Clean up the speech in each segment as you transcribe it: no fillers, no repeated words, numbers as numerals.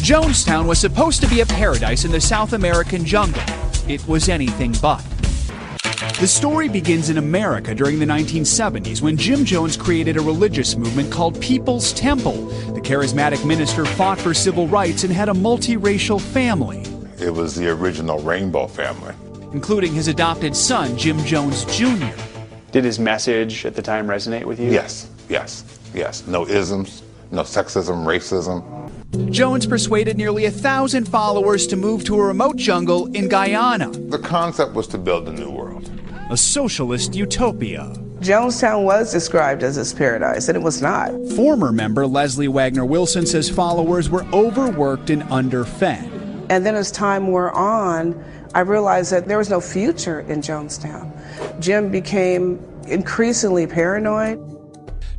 Jonestown was supposed to be a paradise in the South American jungle. It was anything but. The story begins in America during the 1970s when Jim Jones created a religious movement called People's Temple. The charismatic minister fought for civil rights and had a multiracial family. It was the original Rainbow family, including his adopted son, Jim Jones Jr. Did his message at the time resonate with you? Yes. No isms, no sexism, racism. Jones persuaded nearly 1,000 followers to move to a remote jungle in Guyana. The concept was to build a new world. A socialist utopia. Jonestown was described as his paradise, and it was not. Former member Leslie Wagner Wilson says followers were overworked and underfed. And then as time wore on, I realized that there was no future in Jonestown. Jim became increasingly paranoid.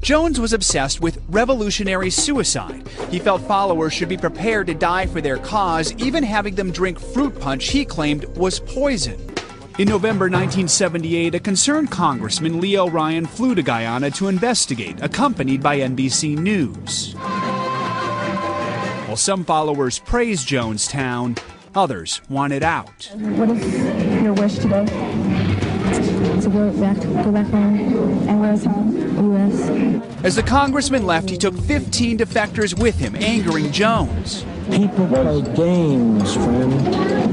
Jones was obsessed with revolutionary suicide. He felt followers should be prepared to die for their cause, even having them drink fruit punch he claimed was poison. In November 1978, a concerned congressman, Leo Ryan, flew to Guyana to investigate, accompanied by NBC News. While some followers praised Jonestown, others wanted out. What is your wish today? To go back home. And where's home? U.S. As the congressman left, he took 15 defectors with him, angering Jones. People play games, friend.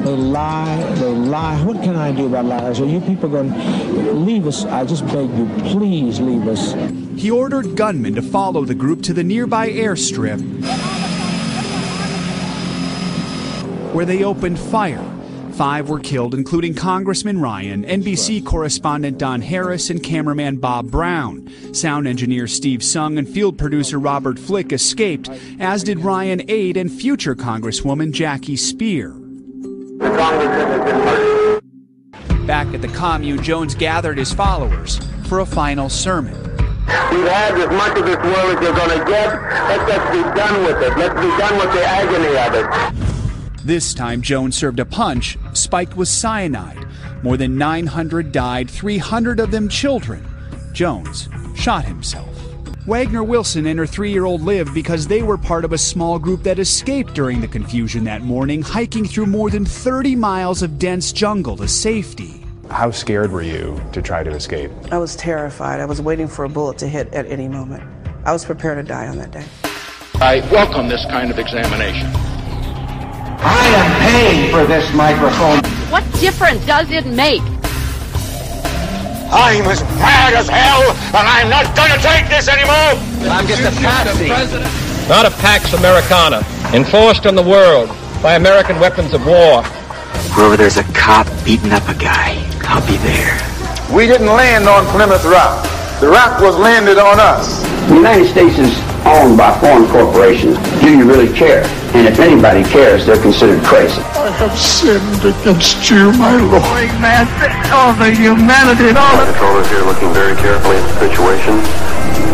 They lie. What can I do about lies? Are you people going to leave us? I just beg you, please leave us. He ordered gunmen to follow the group to the nearby airstrip, where they opened fire. 5 were killed, including Congressman Ryan, NBC correspondent Don Harris, and cameraman Bob Brown. Sound engineer Steve Sung and field producer Robert Flick escaped, as did Ryan aide and future Congresswoman Jackie Spear. Back at the commune, Jones gathered his followers for a final sermon. We've had as much of this world as you're going to get. Let's just be done with it. Let's be done with the agony of it. This time, Jones served a punch spiked with cyanide. More than 900 died, 300 of them children. Jones shot himself. Wagner Wilson and her 3-year-old lived because they were part of a small group that escaped during the confusion that morning, hiking through more than 30 miles of dense jungle to safety. How scared were you to try to escape? I was terrified. I was waiting for a bullet to hit at any moment. I was prepared to die on that day. I welcome this kind of examination. I am paying for this microphone. What difference does it make? I'm as mad as hell, and I'm not going to take this anymore. I'm just a patsy. Not a Pax Americana, enforced on the world by American weapons of war. Wherever there's a cop beating up a guy, I'll be there. We didn't land on Plymouth Rock. The rock was landed on us. The United States is owned by foreign corporations. Do you really care? And if anybody cares, they're considered crazy. I have sinned against you, my Lord. Man, all the humanity and all the controllers here looking very carefully at the situation.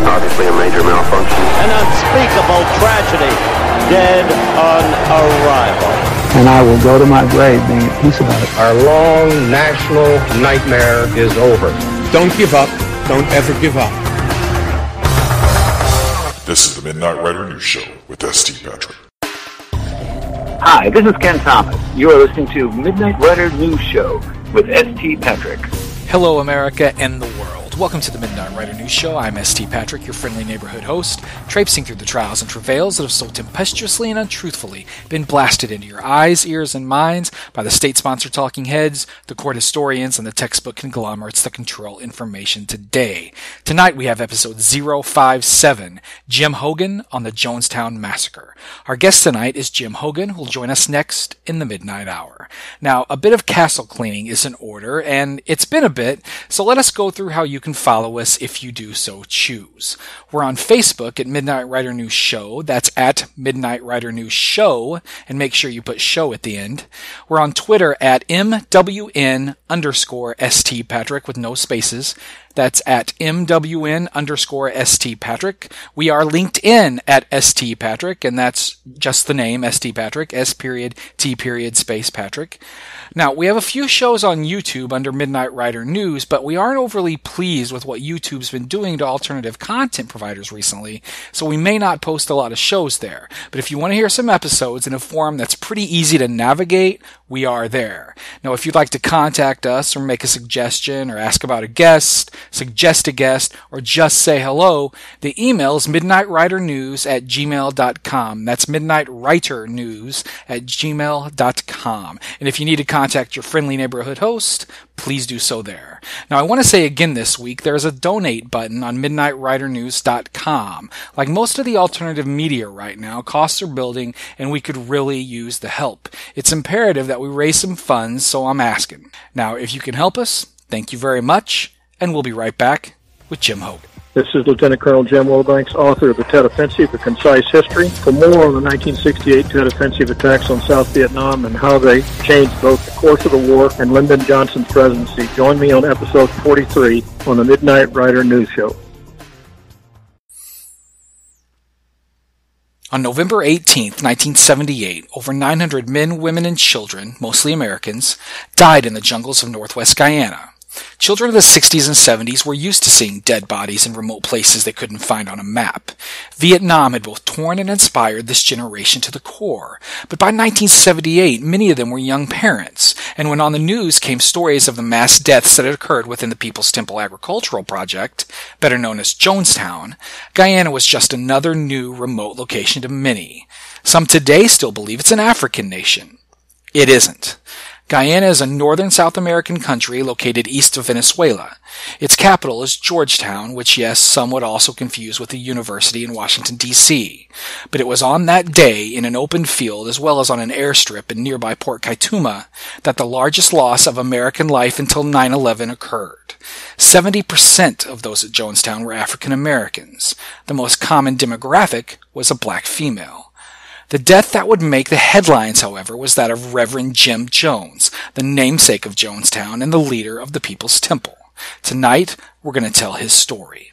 Obviously a major malfunction. An unspeakable tragedy. Dead on arrival. And I will go to my grave being at peace about it. Our long national nightmare is over. Don't give up. Don't ever give up. This is the Midnight Rider News Show with St. Patrick. Hi, this is Ken Thomas. You are listening to Midnight Rider News Show with St. Patrick. Hello, America and the world. Welcome to the Midnight Rider News Show. I'm St. Patrick, your friendly neighborhood host, traipsing through the trials and travails that have so tempestuously and untruthfully been blasted into your eyes, ears, and minds by the state-sponsored talking heads, the court historians, and the textbook conglomerates that control information today. Tonight we have episode 057, Jim Hougan on the Jonestown Massacre. Our guest tonight is Jim Hougan, who will join us next in the Midnight Hour. Now, a bit of castle cleaning is in order, and it's been a bit, so let us go through how you can follow us if you do so choose. We're on Facebook at Midnight Rider News Show. That's at Midnight Rider News Show, and make sure you put show at the end. We're on Twitter at MWN_ST Patrick with no spaces. That's at MWN_ST Patrick. We are linked in at ST Patrick, and that's just the name, ST Patrick, S.T. Patrick. Now, we have a few shows on YouTube under Midnight Rider News, but we aren't overly pleased with what YouTube's been doing to alternative content providers recently, so we may not post a lot of shows there. But if you want to hear some episodes in a forum that's pretty easy to navigate, we are there. Now, if you'd like to contact us or make a suggestion or ask about a guest, suggest a guest, or just say hello, the email is midnightridernews@gmail.com. That's midnightridernews@gmail.com. And if you need to contact your friendly neighborhood host, please do so there. Now, I want to say again this week, there's a donate button on midnightridernews.com. Like most of the alternative media right now, costs are building and we could really use the help. It's imperative that we raise some funds, so I'm asking. Now, if you can help us, thank you very much, and we'll be right back with Jim Hougan. This is Lieutenant Colonel Jim Wilbanks, author of The Tet Offensive, A Concise History. For more on the 1968 Tet Offensive attacks on South Vietnam and how they changed both the course of the war and Lyndon Johnson's presidency, join me on episode 43 on the Midnight Rider News Show. On November 18th, 1978, over 900 men, women, and children, mostly Americans, died in the jungles of northwest Guyana. Children of the 60s and 70s were used to seeing dead bodies in remote places they couldn't find on a map. Vietnam had both torn and inspired this generation to the core. But by 1978, many of them were young parents, and when on the news came stories of the mass deaths that had occurred within the People's Temple Agricultural Project, better known as Jonestown, Guyana was just another new remote location to many. Some today still believe it's an African nation. It isn't. Guyana is a northern South American country located east of Venezuela. Its capital is Georgetown, which, yes, some would also confuse with the university in Washington, D.C. But it was on that day in an open field as well as on an airstrip in nearby Port Kaituma that the largest loss of American life until 9/11 occurred. 70% of those at Jonestown were African Americans. The most common demographic was a black female. The death that would make the headlines, however, was that of Reverend Jim Jones, the namesake of Jonestown and the leader of the People's Temple. Tonight, we're going to tell his story.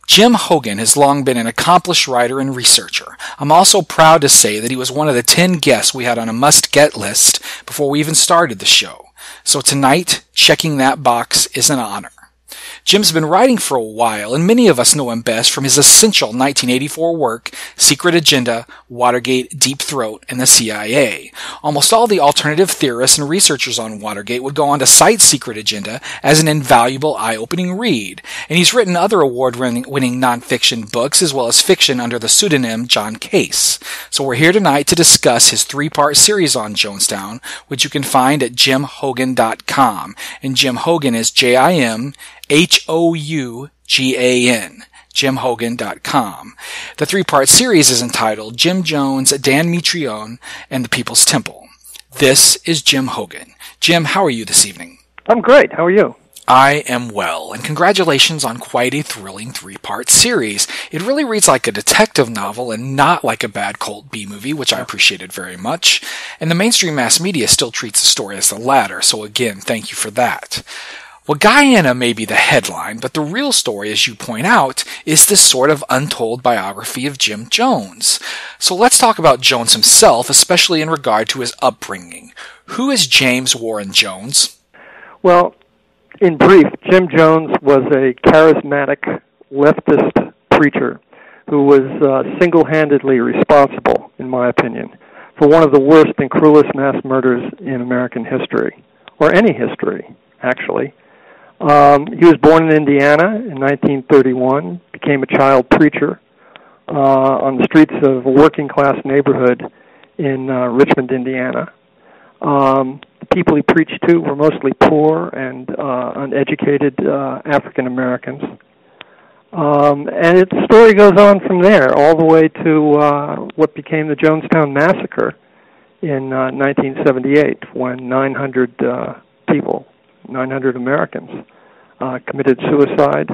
Jim Hougan has long been an accomplished writer and researcher. I'm also proud to say that he was one of the 10 guests we had on a must-get list before we even started the show. So tonight, checking that box is an honor. Jim's been writing for a while, and many of us know him best from his essential 1984 work, Secret Agenda, Watergate, Deep Throat, and the CIA. Almost all the alternative theorists and researchers on Watergate would go on to cite Secret Agenda as an invaluable, eye-opening read, and he's written other award-winning nonfiction books as well as fiction under the pseudonym John Case. So we're here tonight to discuss his 3-part series on Jonestown, which you can find at jimhougan.com, and Jim Hougan is Jim Hougan, jimhougan.com. The 3-part series is entitled Jim Jones, Dan Mitrione, and the People's Temple. This is Jim Hougan. Jim, how are you this evening? I'm great. How are you? I am well, and congratulations on quite a thrilling 3-part series. It really reads like a detective novel and not like a bad cult B-movie, which I appreciated very much. And the mainstream mass media still treats the story as the latter, so again, thank you for that. Well, Guyana may be the headline, but the real story, as you point out, is this sort of untold biography of Jim Jones. So let's talk about Jones himself, especially in regard to his upbringing. Who is James Warren Jones? Well, in brief, Jim Jones was a charismatic leftist preacher who was single-handedly responsible, in my opinion, for one of the worst and cruelest mass murders in American history, or any history, actually. He was born in Indiana in 1931, became a child preacher on the streets of a working-class neighborhood in Richmond, Indiana. The people he preached to were mostly poor and uneducated African Americans. And the story goes on from there, all the way to what became the Jonestown Massacre in 1978, when 900 Americans committed suicide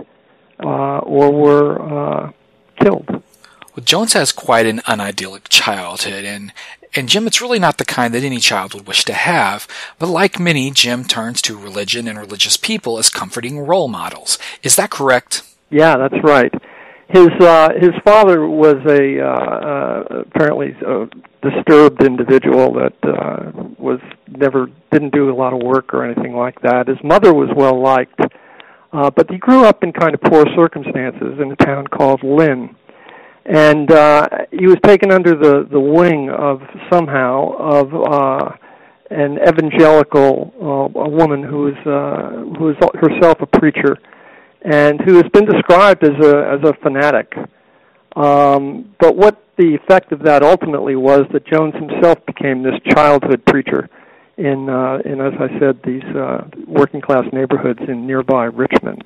or were killed. Well, Jones has quite an unidyllic childhood, and Jim, it's really not the kind that any child would wish to have, but like many, Jim turns to religion and religious people as comforting role models. Is that correct? Yeah, that's right. His father was apparently a disturbed individual that didn't do a lot of work or anything like that. His mother was well liked, but he grew up in kind of poor circumstances in a town called Lynn. And he was taken under the wing of an evangelical a woman who is herself a preacher, and who has been described as a fanatic. But what the effect of that ultimately was that Jones himself became this childhood preacher in as I said, these working class neighborhoods in nearby Richmond.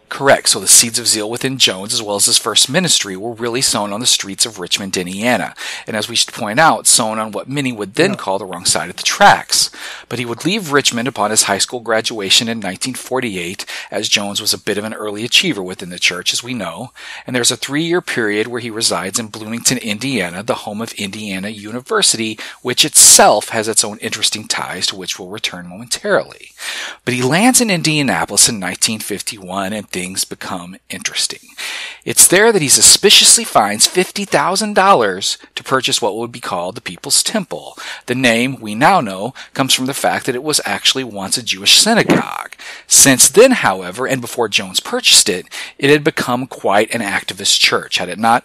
Correct. So the seeds of zeal within Jones, as well as his first ministry, were really sown on the streets of Richmond, Indiana. And as we should point out, sown on what many would then call the wrong side of the tracks. But he would leave Richmond upon his high school graduation in 1948, as Jones was a bit of an early achiever within the church, as we know. And there's a 3-year period where he resides in Bloomington, Indiana, the home of Indiana University, which itself has its own interesting ties to which we'll return momentarily. But he lands in Indianapolis in 1951, and things become interesting. It's there that he suspiciously finds $50,000 to purchase what would be called the People's Temple. The name, we now know, comes from the fact that it was actually once a Jewish synagogue. Since then, however, and before Jones purchased it, it had become quite an activist church, had it not?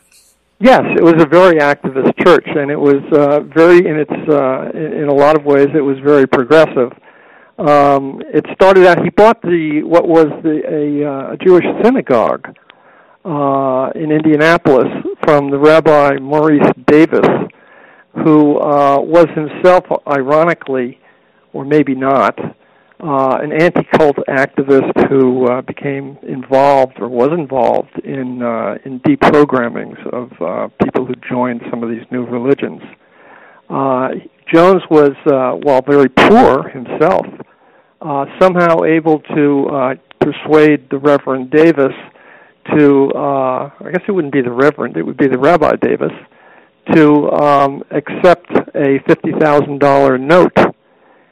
Yes, it was a very activist church, and it was in a lot of ways, it was very progressive. It started out, he bought what was a Jewish synagogue in Indianapolis from the Rabbi Maurice Davis, who was himself, ironically, or maybe not, an anti-cult activist who became involved or was involved in deprogrammings of people who joined some of these new religions. Jones was, while very poor himself, somehow able to persuade the Reverend Davis to, I guess it wouldn't be the Reverend, it would be the Rabbi Davis, to accept a $50,000 note.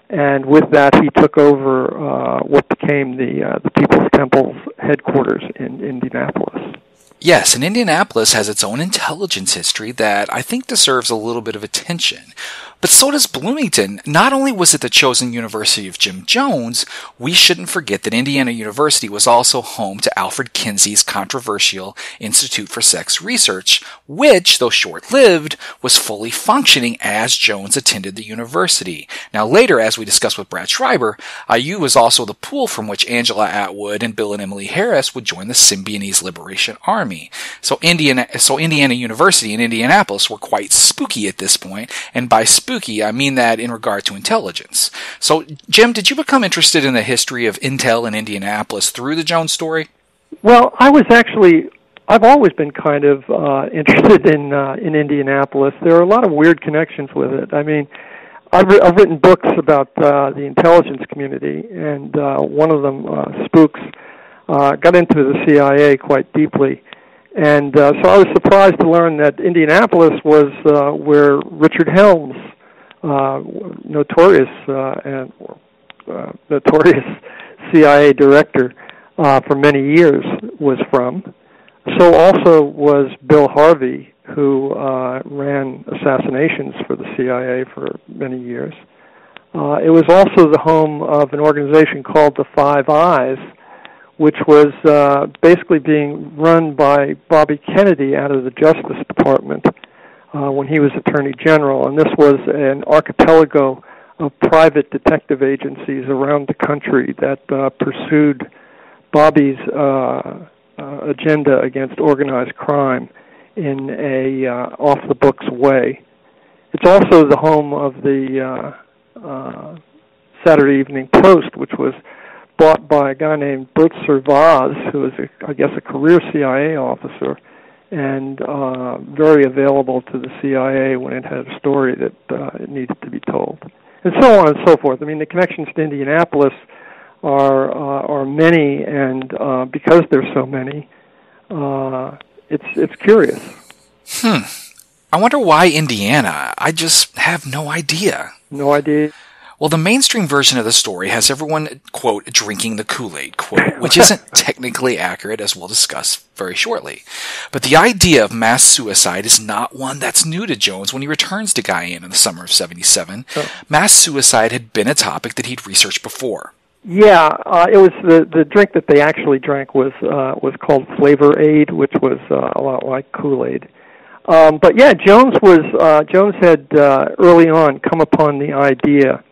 And with that, he took over what became the People's Temple's headquarters in Indianapolis. Yes, and Indianapolis has its own intelligence history that I think deserves a little bit of attention. But so does Bloomington. Not only was it the chosen university of Jim Jones, we shouldn't forget that Indiana University was also home to Alfred Kinsey's controversial Institute for Sex Research, which, though short-lived, was fully functioning as Jones attended the university. Now later, as we discussed with Brad Schreiber, IU was also the pool from which Angela Atwood and Bill and Emily Harris would join the Symbionese Liberation Army. So Indiana University and Indianapolis were quite spooky at this point, and by spooky, I mean that in regard to intelligence. So, Jim, did you become interested in the history of Intel in Indianapolis through the Jones story? Well, I've always been kind of interested in Indianapolis. There are a lot of weird connections with it. I mean, I've written books about the intelligence community, and one of them, Spooks, got into the CIA quite deeply. And so I was surprised to learn that Indianapolis was where Richard Helms, notorious CIA director for many years, was from. So also was Bill Harvey, who ran assassinations for the CIA for many years. It was also the home of an organization called the Five Eyes, which was basically being run by Bobby Kennedy out of the Justice Department when he was Attorney General. And this was an archipelago of private detective agencies around the country that pursued Bobby's agenda against organized crime in a off-the-books way. It's also the home of the Saturday Evening Post, which was bought by a guy named Bert Servaz, who was, I guess, a career CIA officer, and very available to the CIA when it had a story that it needed to be told, and so on and so forth. I mean, the connections to Indianapolis are many, and because there's so many, it's curious. I wonder why Indiana. I just have no idea. No idea. Well, the mainstream version of the story has everyone, quote, drinking the Kool-Aid, quote, which isn't technically accurate, as we'll discuss very shortly. But the idea of mass suicide is not one that's new to Jones when he returns to Guyana in the summer of '77. Oh. Mass suicide had been a topic that he'd researched before. Yeah, it was the drink that they actually drank was called Flavor Aid, which was a lot like Kool-Aid. But yeah, Jones had early on come upon the idea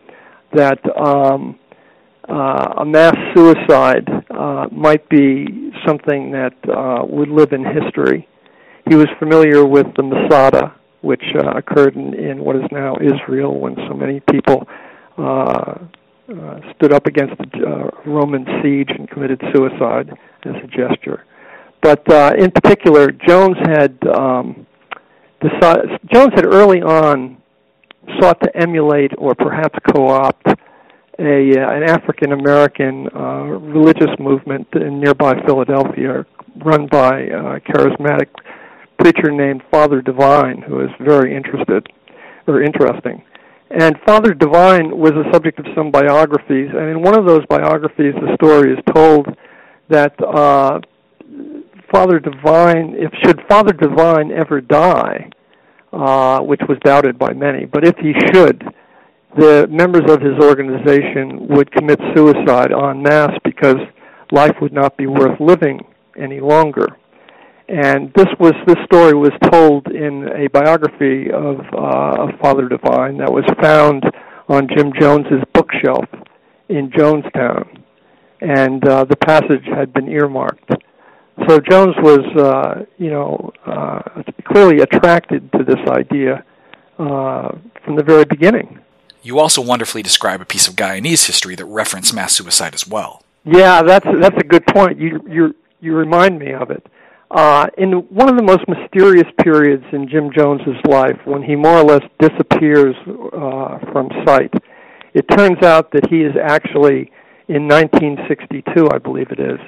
that a mass suicide might be something that would live in history. He was familiar with the Massacre, which occurred in what is now Israel, when so many people stood up against the Roman siege and committed suicide as a gesture. But in particular, Jones had early on sought to emulate or perhaps co-opt an African-American religious movement in nearby Philadelphia run by a charismatic preacher named Father Divine, who is very interesting. And Father Divine was the subject of some biographies, and in one of those biographies the story is told that Father Divine ever die, which was doubted by many, but if he should, the members of his organization would commit suicide en masse because life would not be worth living any longer. And this story was told in a biography of Father Divine that was found on Jim Jones's bookshelf in Jonestown, and the passage had been earmarked. So Jones was, clearly attracted to this idea from the very beginning. You also wonderfully describe a piece of Guyanese history that referenced mass suicide as well. Yeah, that's a good point. You remind me of it. In one of the most mysterious periods in Jim Jones's life, when he more or less disappears from sight, it turns out that he is actually, in 1962, I believe it is,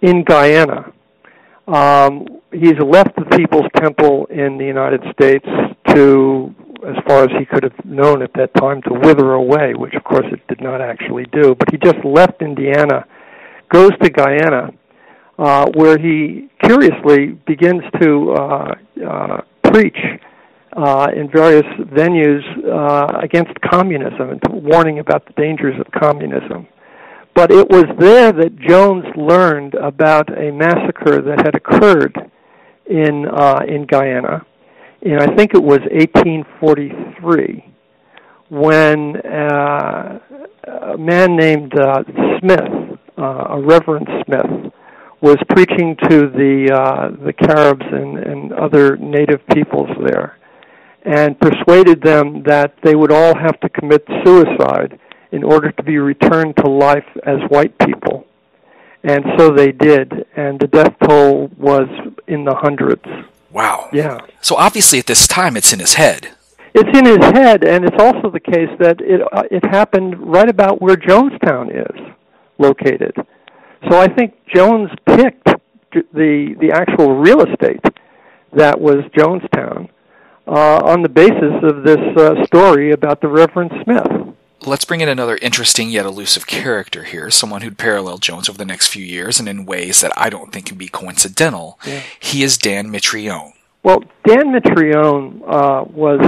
in Guyana. He's left the People's Temple in the United States to, as far as he could have known at that time, to wither away, which of course it did not actually do. But he just left Indiana, goes to Guyana, where he curiously begins to preach in various venues against communism and warning about the dangers of communism. But it was there that Jones learned about a massacre that had occurred in Guyana, and I think it was 1843, when a man named Smith, a Reverend Smith, was preaching to the Caribs and other native peoples there, and persuaded them that they would all have to commit suicide in order to be returned to life as white people. And so they did, and the death toll was in the hundreds. Wow. Yeah. So obviously at this time it's in his head. It's in his head, and it's also the case that it happened right about where Jonestown is located. So I think Jones picked the actual real estate that was Jonestown on the basis of this story about the Reverend Smith. Let's bring in another interesting yet elusive character here, someone who'd parallel Jones over the next few years and in ways that I don't think can be coincidental. Yeah. He is Dan Mitrione. Well, Dan Mitrione was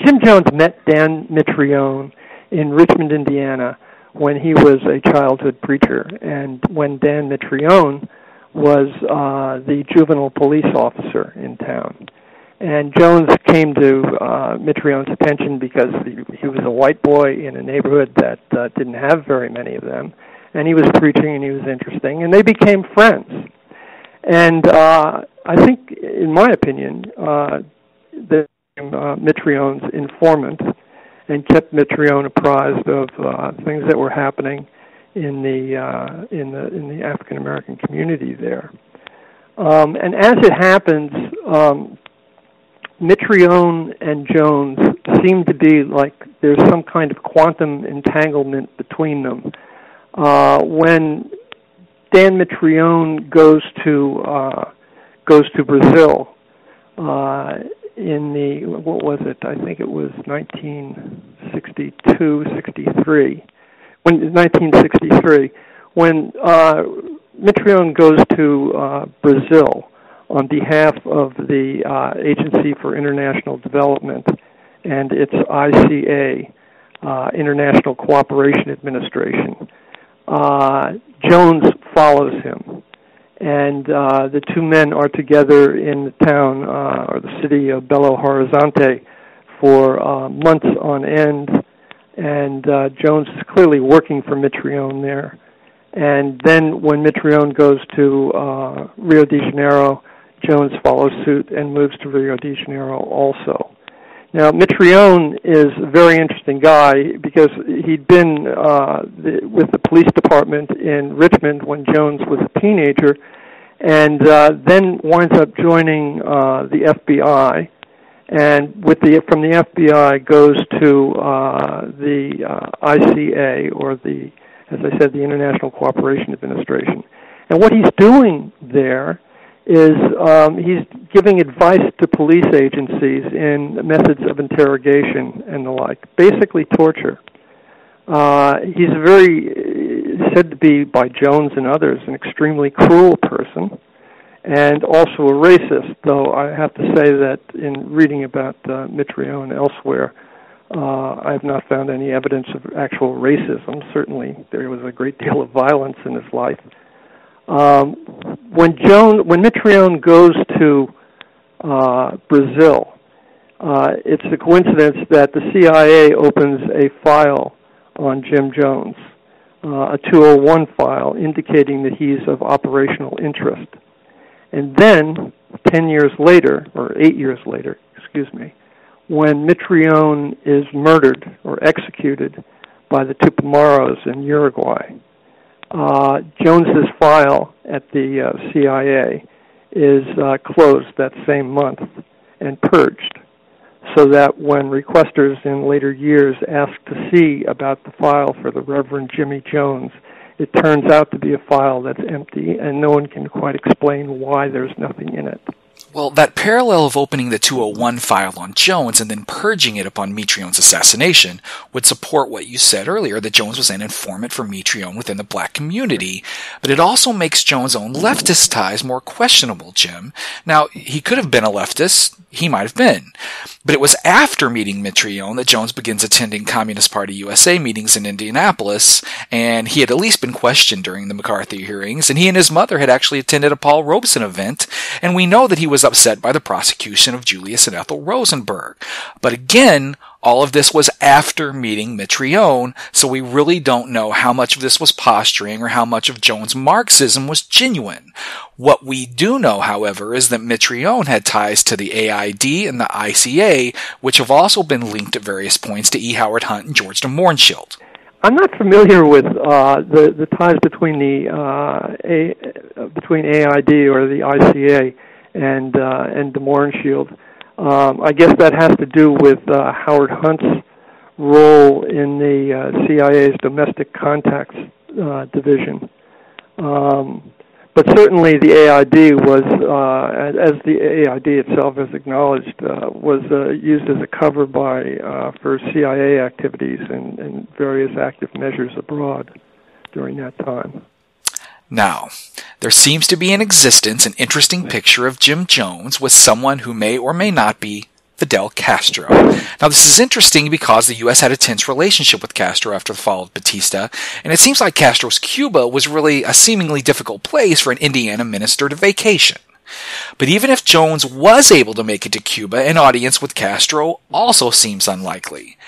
Jim Jones met Dan Mitrione in Richmond, Indiana, when he was a childhood preacher, and when Dan Mitrione was the juvenile police officer in town. And Jones came to Mitrione's attention because he was a white boy in a neighborhood that didn't have very many of them, and he was preaching and he was interesting, and they became friends. And I think, in my opinion, that Mitrione's informant and kept Mitrione apprised of things that were happening in the African American community there. And as it happens, Mitrione and Jones seem to be like there's some kind of quantum entanglement between them. When Dan Mitrione goes to goes to Brazil in the, what was it? I think it was 1962, 63. 1963, when Mitrione goes to Brazil on behalf of the Agency for International Development and its ICA, International Cooperation Administration, Jones follows him. And the two men are together in the town or the city of Belo Horizonte for months on end. And Jones is clearly working for Mitrione there. And then when Mitrione goes to Rio de Janeiro, Jones follows suit and moves to Rio de Janeiro also. Now, Mitrione is a very interesting guy because he'd been with the police department in Richmond when Jones was a teenager, and then winds up joining the FBI, and from the FBI goes to the ICA, or the, as I said, the International Cooperation Administration. And what he's doing there is he's giving advice to police agencies in methods of interrogation and the like, basically torture. He's said to be, by Jones and others, an extremely cruel person and also a racist, though I have to say that in reading about Mitrione elsewhere, I have not found any evidence of actual racism. Certainly there was a great deal of violence in his life. When Mitrione goes to Brazil, it's a coincidence that the CIA opens a file on Jim Jones, a 201 file indicating that he's of operational interest. And then, 10 years later, or 8 years later, when Mitrione is murdered or executed by the Tupamaros in Uruguay, Jones's file at the CIA is closed that same month and purged, so that when requesters in later years ask to see about the file for the Reverend Jimmy Jones, it turns out to be a file that's empty, and no one can quite explain why there's nothing in it. Well, that parallel of opening the 201 file on Jones and then purging it upon Mitrione's assassination would support what you said earlier, that Jones was an informant for Mitrione within the black community. But it also makes Jones' own leftist ties more questionable, Jim. Now, he could have been a leftist. He might have been. But it was after meeting Mitrione that Jones begins attending Communist Party USA meetings in Indianapolis, and he had at least been questioned during the McCarthy hearings, and he and his mother had actually attended a Paul Robeson event, and we know that he was upset by the prosecution of Julius and Ethel Rosenberg. But again, all of this was after meeting Mitrione, so we really don't know how much of this was posturing or how much of Jones' Marxism was genuine. What we do know, however, is that Mitrione had ties to the AID and the ICA, which have also been linked at various points to E. Howard Hunt and George de Mohrenschildt. I'm not familiar with the ties between between AID or the ICA and de Mohrenschildt. I guess that has to do with Howard Hunt's role in the CIA's domestic contacts division. But certainly the AID was, as the AID itself has acknowledged, was used as a cover for CIA activities and various active measures abroad during that time. Now, there seems to be in existence an interesting picture of Jim Jones with someone who may or may not be Fidel Castro. Now, this is interesting because the U.S. had a tense relationship with Castro after the fall of Batista, and it seems like Castro's Cuba was really a seemingly difficult place for an Indiana minister to vacation. But even if Jones was able to make it to Cuba, an audience with Castro also seems unlikely.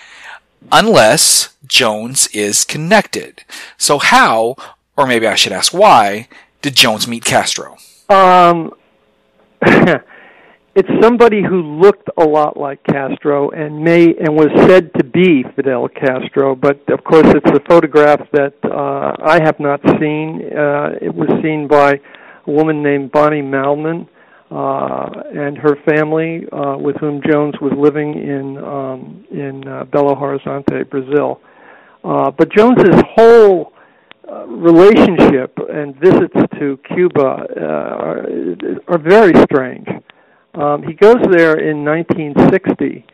Unless Jones is connected. So how, or maybe I should ask why, did Jones meet Castro? It's somebody who looked a lot like Castro and was said to be Fidel Castro, but of course it's a photograph that I have not seen. It was seen by a woman named Bonnie Malman and her family, with whom Jones was living in Belo Horizonte, Brazil. But Jones's whole relationship and visits to Cuba are very strange. He goes there in 1960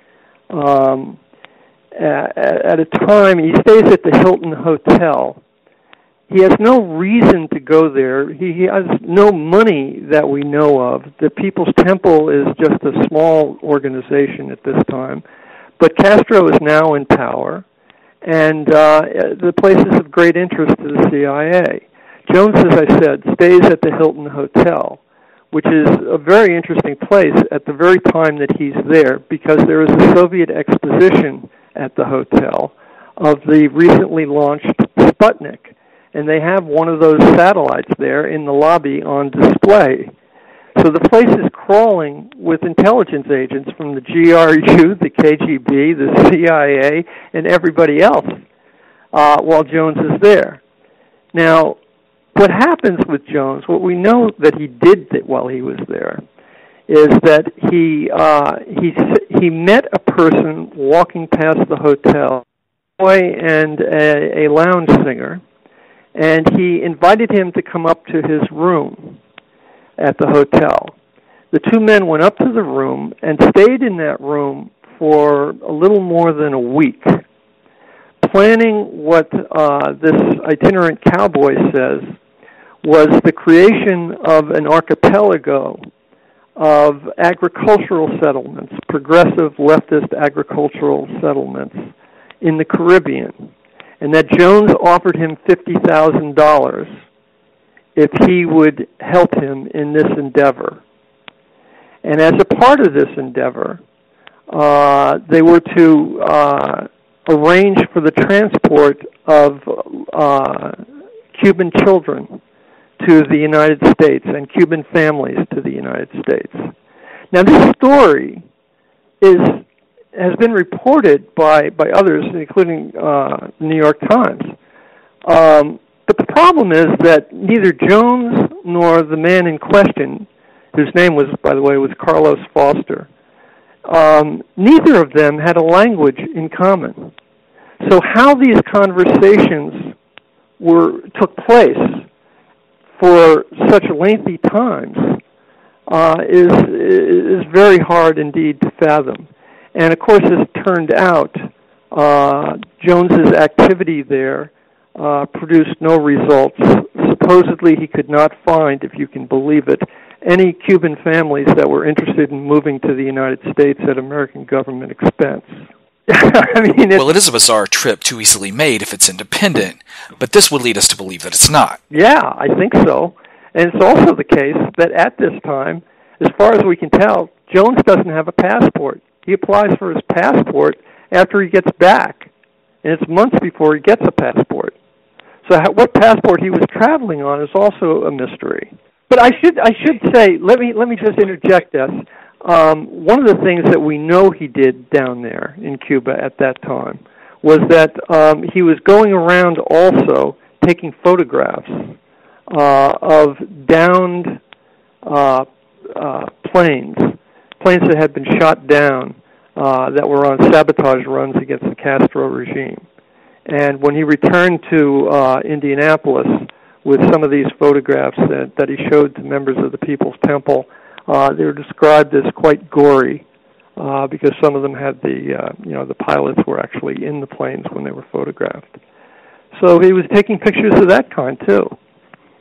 at a time, he stays at the Hilton Hotel. He has no reason to go there. He has no money that we know of. The People's Temple is just a small organization at this time. But Castro is now in power, and the place is of great interest to the CIA. Jones, as I said, stays at the Hilton Hotel, which is a very interesting place at the very time that he's there, because there is a Soviet exposition at the hotel of the recently launched Sputnik. And they have one of those satellites there in the lobby on display. So the place is crawling with intelligence agents from the GRU, the KGB, the CIA, and everybody else while Jones is there. Now, what happens with Jones, what we know that he did while he was there, is that he met a person walking past the hotel, a boy and a lounge singer, and he invited him to come up to his room at the hotel. The two men went up to the room and stayed in that room for a little more than a week, planning what this itinerant cowboy says was the creation of an archipelago of agricultural settlements, progressive leftist agricultural settlements in the Caribbean, and that Jones offered him $50,000 if he would help him in this endeavor. And as a part of this endeavor, they were to arrange for the transport of Cuban children to the United States and Cuban families to the United States. Now, this story has been reported by others, including the New York Times. But the problem is that neither Jones nor the man in question, whose name was, by the way, was Carlos Foster, neither of them had a language in common. So how these conversations took place for such lengthy times is very hard indeed to fathom. And of course, as it turned out, Jones's activity there produced no results. Supposedly, he could not find, if you can believe it, any Cuban families that were interested in moving to the United States at American government expense. I mean, well, it is a bizarre trip, too easily made if it's independent, but this would lead us to believe that it's not. Yeah, I think so. And it's also the case that at this time, as far as we can tell, Jones doesn't have a passport. He applies for his passport after he gets back, and it's months before he gets a passport. So what passport he was traveling on is also a mystery. But I should say, let me just interject this. One of the things that we know he did down there in Cuba at that time was that he was going around also taking photographs of downed planes that had been shot down that were on sabotage runs against the Castro regime. And when he returned to Indianapolis with some of these photographs that he showed to members of the People's Temple, they were described as quite gory because some of them had the pilots were actually in the planes when they were photographed. So he was taking pictures of that kind too.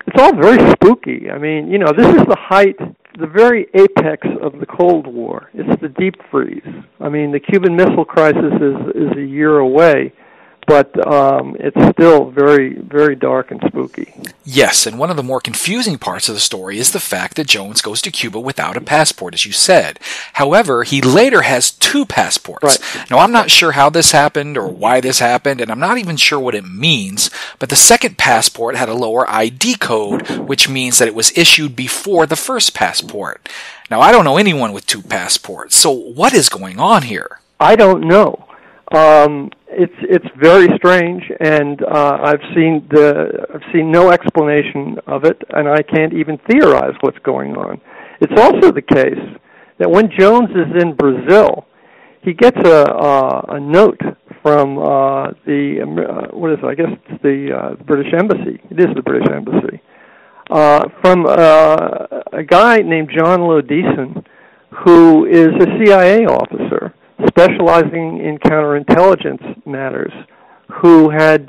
It's all very spooky. I mean, this is the height, the very apex of the Cold War. It's the deep freeze. I mean, the Cuban Missile Crisis is a year away, but it's still very, very dark and spooky. Yes, and one of the more confusing parts of the story is the fact that Jones goes to Cuba without a passport, as you said. However, he later has two passports. Right. Now, I'm not sure how this happened or why this happened, and I'm not even sure what it means, but the second passport had a lower ID code, which means that it was issued before the first passport. Now, I don't know anyone with two passports, so what is going on here? I don't know. It's very strange, and I've seen no explanation of it, and I can't even theorize what's going on. It's also the case that when Jones is in Brazil, he gets a note from what is it? I guess it's the British Embassy. It is the British Embassy. From a guy named John Lodison, who is a CIA officer specializing in counterintelligence matters, who had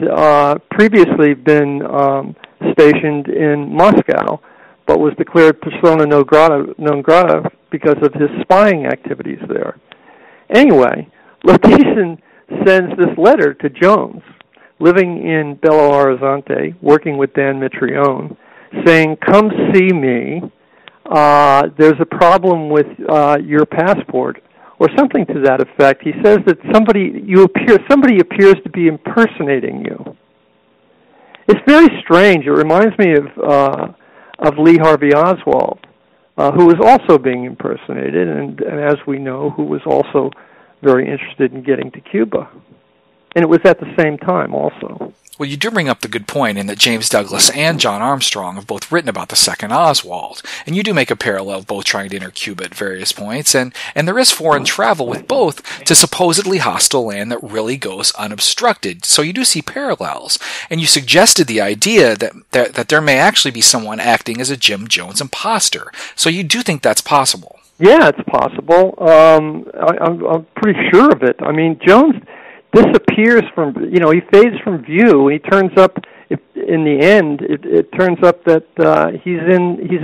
previously been stationed in Moscow, but was declared persona non grata because of his spying activities there. Anyway, Lodison sends this letter to Jones, living in Belo Horizonte, working with Dan Mitrione, saying, "Come see me. There's a problem with your passport," or something to that effect. He says that somebody appears to be impersonating you. It's very strange. It reminds me of Lee Harvey Oswald, who was also being impersonated, and as we know, who was also very interested in getting to Cuba. And it was at the same time also. Well, you do bring up the good point in that James Douglas and John Armstrong have both written about the second Oswald. And you do make a parallel of both trying to enter Cuba at various points. And there is foreign travel with both to supposedly hostile land that really goes unobstructed. So you do see parallels. And you suggested the idea that there may actually be someone acting as a Jim Jones imposter. So you do think that's possible? Yeah, it's possible. I'm pretty sure of it. I mean, Jones disappears from, he fades from view. He turns up, in the end, it turns up that he's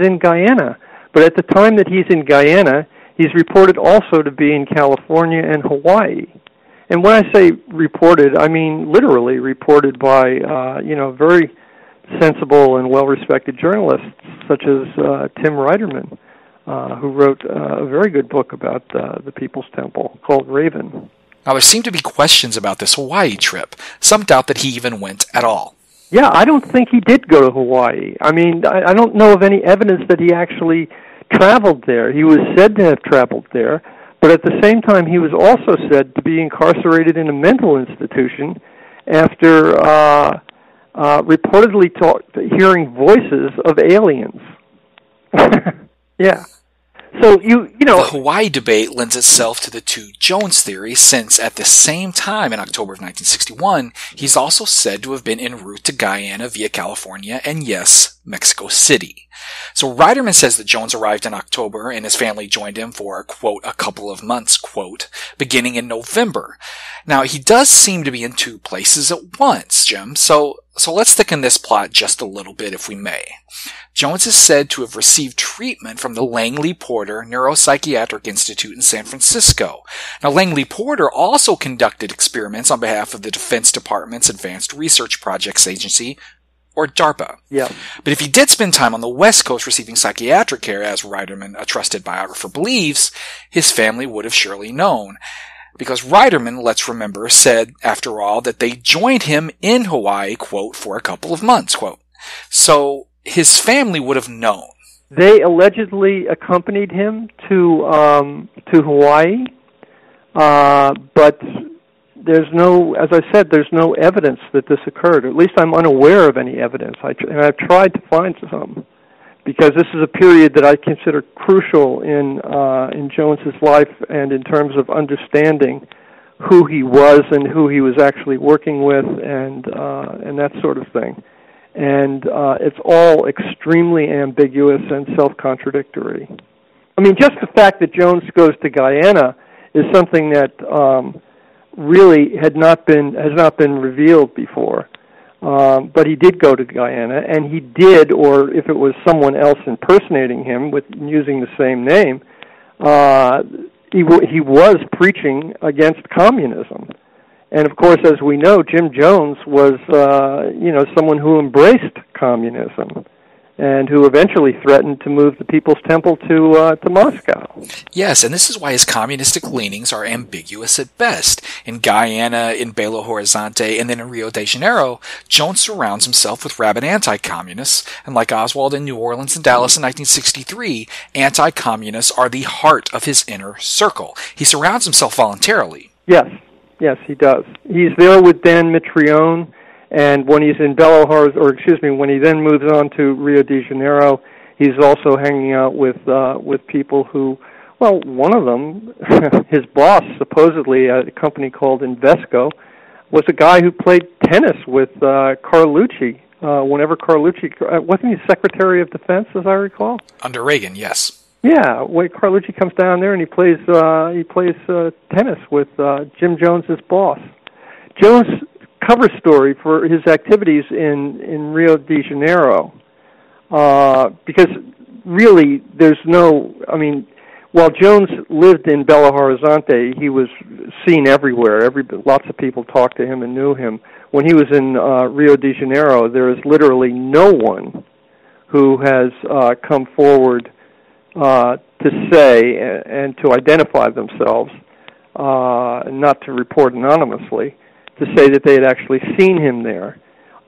in Guyana. But at the time that he's in Guyana, he's reported also to be in California and Hawaii. And when I say reported, I mean literally reported by, very sensible and well-respected journalists, such as Tim Reiterman, who wrote a very good book about the People's Temple called Raven. Now, there seem to be questions about this Hawaii trip. Some doubt that he even went at all. Yeah, I don't think he did go to Hawaii. I mean, I don't know of any evidence that he actually traveled there. He was said to have traveled there, but at the same time, he was also said to be incarcerated in a mental institution after reportedly hearing voices of aliens. Yeah. So the Hawaii debate lends itself to the two Jones theories, since at the same time in October of 1961, he's also said to have been en route to Guyana via California and, yes, Mexico City. So Reiterman says that Jones arrived in October and his family joined him for, quote, a couple of months, quote, beginning in November. Now, he does seem to be in two places at once, Jim, so let's thicken this plot just a little bit if we may. Jones is said to have received treatment from the Langley Porter Neuropsychiatric Institute in San Francisco. Now, Langley Porter also conducted experiments on behalf of the Defense Department's Advanced Research Projects Agency, or DARPA. Yeah. But if he did spend time on the West Coast receiving psychiatric care, as Reiterman, a trusted biographer, believes, his family would have surely known. Because Reiterman, let's remember, said, after all, that they joined him in Hawaii, quote, for a couple of months, quote. So his family would have known. They allegedly accompanied him to Hawaii, but there's no, as I said, there's no evidence that this occurred. At least I'm unaware of any evidence, and I've tried to find some, because this is a period that I consider crucial in Jones's life and in terms of understanding who he was and who he was actually working with, and that sort of thing. And it's all extremely ambiguous and self-contradictory. I mean, just the fact that Jones goes to Guyana is something that really has not been revealed before. But he did go to Guyana, and he did, or if it was someone else impersonating him with using the same name, he was preaching against communism. And of course, as we know, Jim Jones was, someone who embraced communism and who eventually threatened to move the People's Temple to Moscow. Yes, and this is why his communistic leanings are ambiguous at best. In Guyana, in Belo Horizonte, and then in Rio de Janeiro, Jones surrounds himself with rabid anti-communists, and like Oswald in New Orleans and Dallas in 1963, anti-communists are the heart of his inner circle. He surrounds himself voluntarily. Yes, he does. He's there with Dan Mitrione, and when he's in when he then moves on to Rio de Janeiro, he's also hanging out with people who, well, one of them, his boss, supposedly at a company called Invesco, was a guy who played tennis with Carlucci. Whenever Carlucci, wasn't he Secretary of Defense, as I recall? Under Reagan, yes. Yeah, when Carlucci comes down there and he plays tennis with Jim Jones's boss. Jones' cover story for his activities in Rio de Janeiro, because really there's no, I mean, while Jones lived in Belo Horizonte, he was seen everywhere. Lots of people talked to him and knew him. When he was in Rio de Janeiro, there is literally no one who has come forward to say and to identify themselves, not to report anonymously, to say that they had actually seen him there,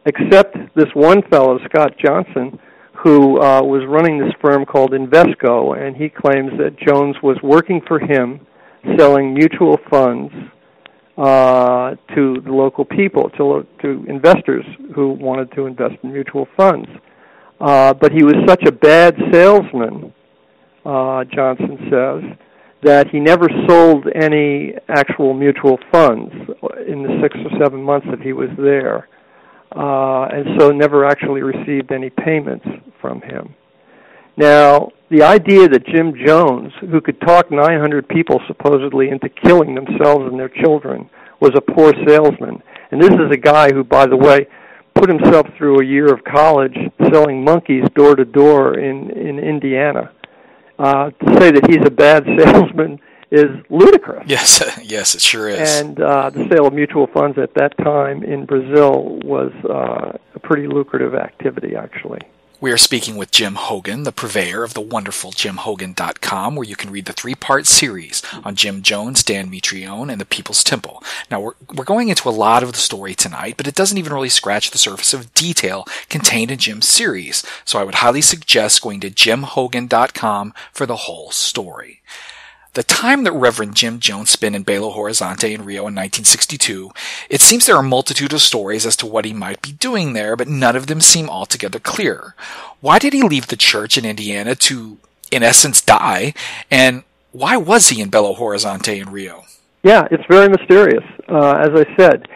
except this one fellow, Scott Johnson, who was running this firm called Invesco, and he claims that Jones was working for him, selling mutual funds to the local people, to investors who wanted to invest in mutual funds. But he was such a bad salesman, Johnson says, that he never sold any actual mutual funds in the 6 or 7 months that he was there, and so never actually received any payments from him. Now, the idea that Jim Jones, who could talk 900 people supposedly into killing themselves and their children, was a poor salesman. And this is a guy who, by the way, put himself through a year of college selling monkeys door to door in Indiana. To say that he's a bad salesman is ludicrous. Yes, it sure is. And the sale of mutual funds at that time in Brazil was a pretty lucrative activity, actually. We are speaking with Jim Hougan, the purveyor of the wonderful JimHougan.com, where you can read the 3-part series on Jim Jones, Dan Mitrione, and the People's Temple. Now, we're going into a lot of the story tonight, but it doesn't even really scratch the surface of detail contained in Jim's series, so I would highly suggest going to JimHougan.com for the whole story. The time that Reverend Jim Jones spent in Belo Horizonte in Rio in 1962, it seems there are a multitude of stories as to what he might be doing there, but none of them seem altogether clear. Why did he leave the church in Indiana to, in essence, die? And why was he in Belo Horizonte in Rio? Yeah, it's very mysterious. As I said,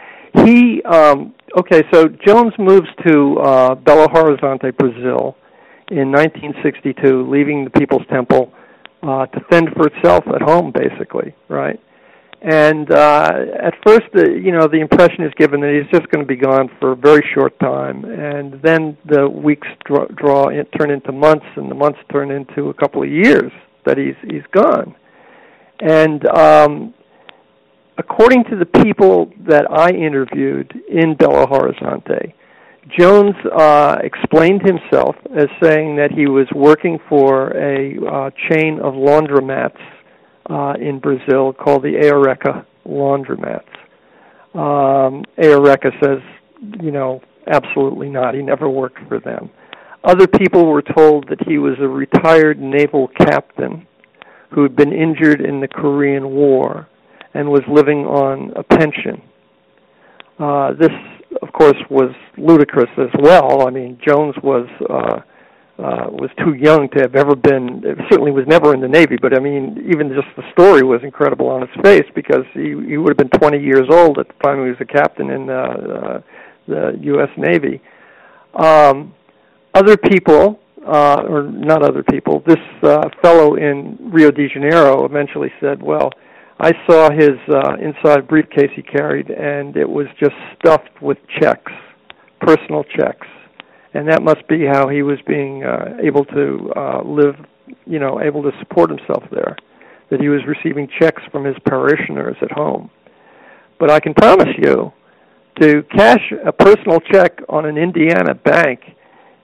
so Jones moves to Belo Horizonte, Brazil in 1962, leaving the People's Temple to fend for itself at home, basically, right? And at first, the impression is given that he's just going to be gone for a very short time, and then the weeks turn into months, and the months turn into a couple of years that he's gone. And according to the people that I interviewed in Belo Horizonte, Jones explained himself as saying that he was working for a chain of laundromats in Brazil called the Eureka Laundromats. Eureka says, absolutely not. He never worked for them. Other people were told that he was a retired naval captain who had been injured in the Korean War and was living on a pension. This, of course, was ludicrous as well. I mean, Jones was too young to have ever been, certainly was never in the Navy, but I mean, even just the story was incredible on its face because he would have been 20 years old at the time he was a captain in the U.S. Navy. Other people, or not other people, this fellow in Rio de Janeiro eventually said, well, I saw his inside briefcase he carried, and it was just stuffed with checks, personal checks. And that must be how he was being able to live, able to support himself there, that he was receiving checks from his parishioners at home. But I can promise you, to cash a personal check on an Indiana bank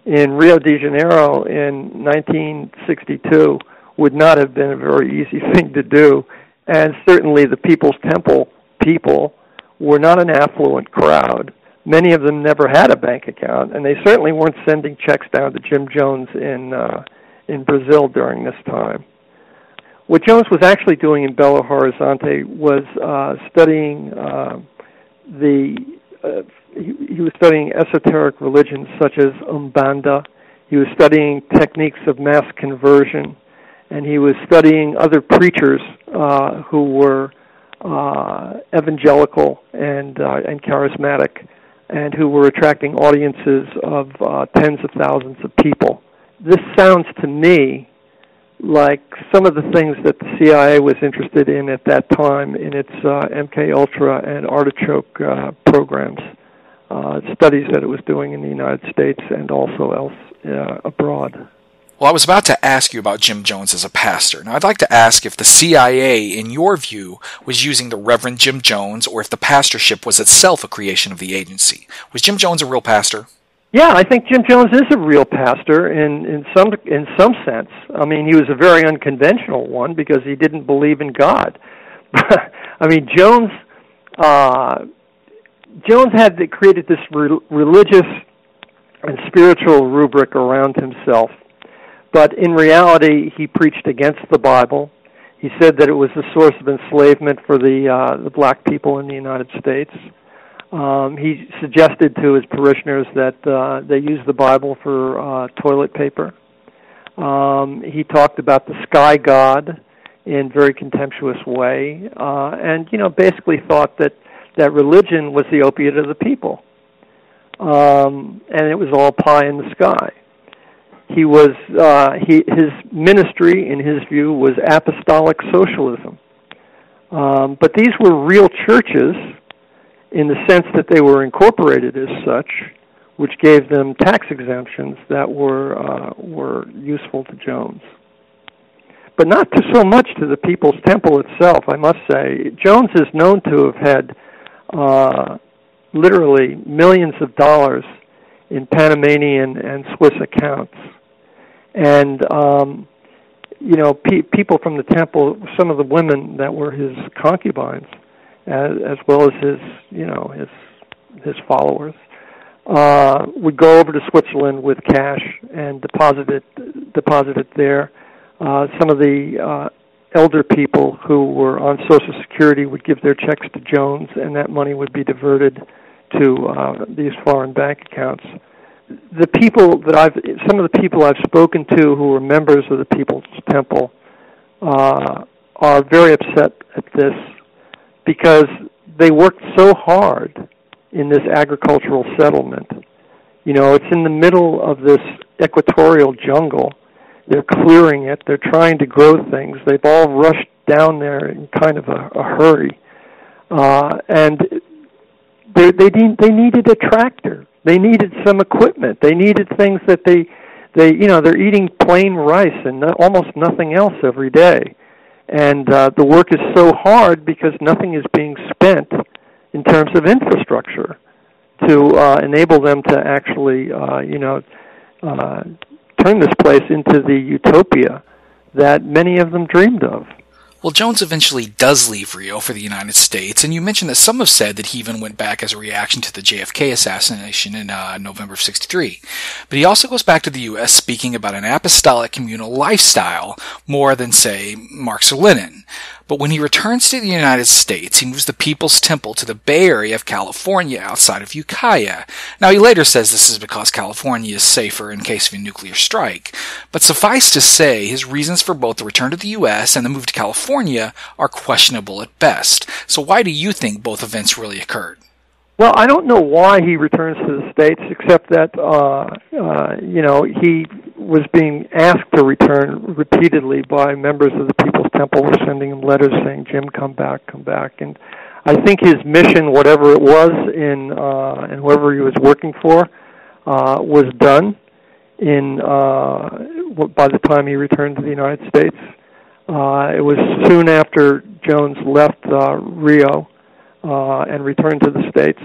in Rio de Janeiro in 1962 would not have been a very easy thing to do. And certainly the People's Temple people were not an affluent crowd. Many of them never had a bank account, and they certainly weren't sending checks down to Jim Jones in Brazil during this time. What Jones was actually doing in Belo Horizonte was studying he was studying esoteric religions such as Umbanda. He was studying techniques of mass conversion, and he was studying other preachers who were evangelical and charismatic, and who were attracting audiences of tens of thousands of people. This sounds to me like some of the things that the CIA was interested in at that time in its MK-Ultra and Artichoke programs, studies that it was doing in the United States and also abroad. Well, I was about to ask you about Jim Jones as a pastor. Now, I'd like to ask if the CIA, in your view, was using the Reverend Jim Jones, or if the pastorship was itself a creation of the agency. Was Jim Jones a real pastor? Yeah, I think Jim Jones is a real pastor in some sense. I mean, he was a very unconventional one because he didn't believe in God. I mean, Jones had created this religious and spiritual rubric around himself. But in reality, he preached against the Bible. He said that it was the source of enslavement for the black people in the United States. He suggested to his parishioners that they use the Bible for toilet paper. He talked about the sky god in a very contemptuous way, and basically thought that religion was the opiate of the people, and it was all pie in the sky. His ministry, in his view, was apostolic socialism. But these were real churches in the sense that they were incorporated as such, which gave them tax exemptions that were useful to Jones. But not so much to the People's Temple itself, I must say. Jones is known to have had literally millions of dollars in Panamanian and Swiss accounts. And, people from the temple, some of the women that were his concubines, as well as his followers, would go over to Switzerland with cash and deposit it there. Some of the elder people who were on Social Security would give their checks to Jones, and that money would be diverted to these foreign bank accounts. Some of the people I've spoken to who were members of the People's Temple are very upset at this because they worked so hard in this agricultural settlement. It's in the middle of this equatorial jungle. They're clearing it. They're trying to grow things. They've all rushed down there in kind of a hurry, and they needed a tractor. They needed some equipment. They needed things that they're eating plain rice and almost nothing else every day. And the work is so hard because nothing is being spent in terms of infrastructure to enable them to actually, turn this place into the utopia that many of them dreamed of. Well, Jones eventually does leave Rio for the United States, and you mentioned that some have said that he even went back as a reaction to the JFK assassination in November of '63. But he also goes back to the U.S. speaking about an apostolic communal lifestyle more than, say, Marx or Lenin. But when he returns to the United States, he moves the People's Temple to the Bay Area of California outside of Ukiah. Now, he later says this is because California is safer in case of a nuclear strike. But suffice to say, his reasons for both the return to the U.S. and the move to California are questionable at best. So why do you think both events really occurred? Well, I don't know why he returns to the States, except that, he was being asked to return repeatedly by members of the People's Temple, were sending him letters saying, "Jim, come back, come back." And I think his mission, whatever it was, in whoever he was working for, was done by the time he returned to the United States. It was soon after Jones left Rio and returned to the States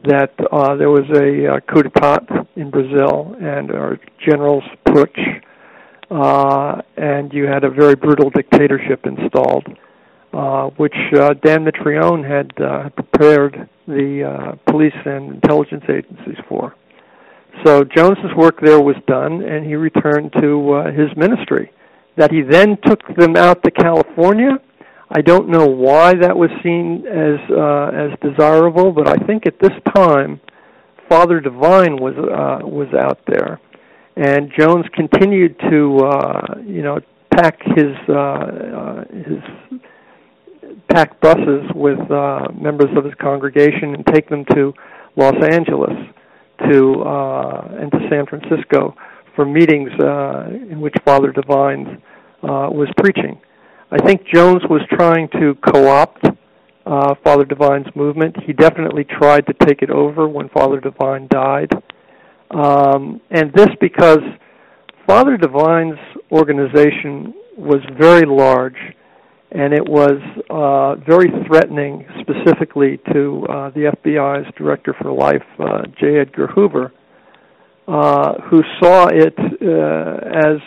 that there was a coup d'etat in Brazil, and our generals putsch, and you had a very brutal dictatorship installed, which Dan Mitrione had prepared the police and intelligence agencies for. So Jones's work there was done, and he returned to his ministry. That he then took them out to California, I don't know why that was seen as desirable, but I think at this time, Father Divine was out there, and Jones continued to pack buses with members of his congregation and take them to Los Angeles and to San Francisco for meetings in which Father Divine was preaching. I think Jones was trying to co-opt Father Divine's movement. He definitely tried to take it over when Father Divine died. And this because Father Divine's organization was very large, and it was very threatening specifically to the FBI's Director for Life, J. Edgar Hoover, who saw it as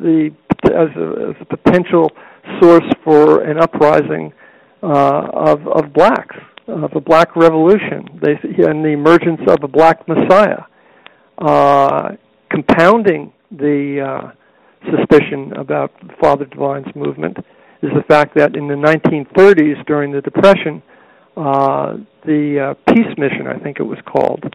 a potential source for an uprising of blacks, of a black revolution, and the emergence of a black messiah. Compounding the suspicion about Father Divine's movement is the fact that in the 1930s, during the Depression, the Peace Mission, I think it was called,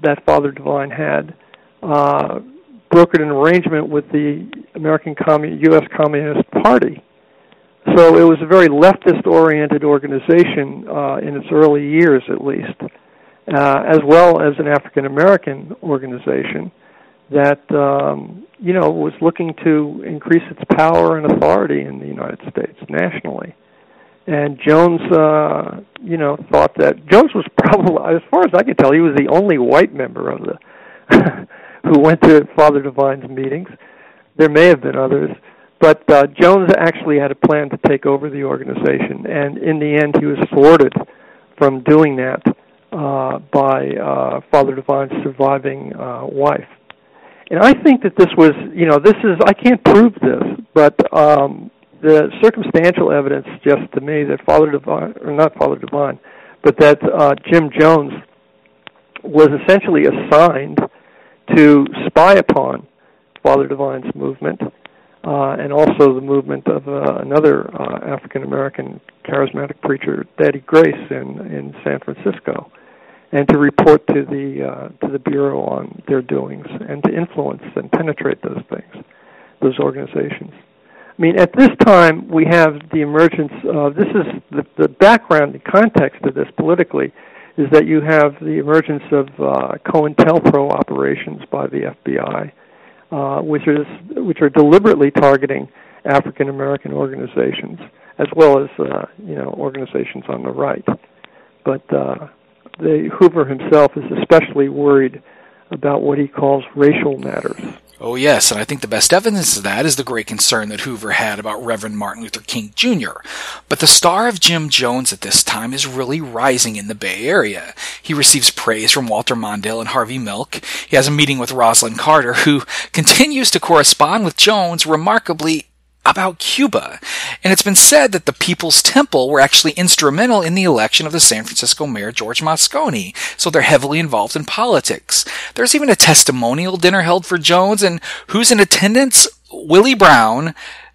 that Father Divine had, brokered an arrangement with the U.S. Communist Party. So it was a very leftist-oriented organization in its early years, at least, as well as an African-American organization that, was looking to increase its power and authority in the United States nationally. And Jones, thought that Jones was probably, as far as I could tell, he was the only white member of the who went to Father Divine's meetings. There may have been others, but Jones actually had a plan to take over the organization, and in the end, he was thwarted from doing that by Father Divine's surviving wife. And I think that this was, I can't prove this, but the circumstantial evidence suggests to me that that Jim Jones was essentially assigned to spy upon Father Divine's movement and also the movement of another African-American charismatic preacher, Daddy Grace, in San Francisco, and to report to the Bureau on their doings and to influence and penetrate those things, those organizations. I mean, at this time, we have the emergence of, this is the background, the context of this politically, is that you have the emergence of COINTELPRO operations by the FBI, which are deliberately targeting African-American organizations, as well as, organizations on the right. But Hoover himself is especially worried about what he calls racial matters. Oh, yes, and I think the best evidence of that is the great concern that Hoover had about Reverend Martin Luther King Jr. But the star of Jim Jones at this time is really rising in the Bay Area. He receives praise from Walter Mondale and Harvey Milk. He has a meeting with Rosalind Carter, who continues to correspond with Jones remarkably about Cuba. And it's been said that the People's Temple were actually instrumental in the election of the San Francisco mayor, George Moscone, so they're heavily involved in politics. There's even a testimonial dinner held for Jones, and who's in attendance? Willie Brown,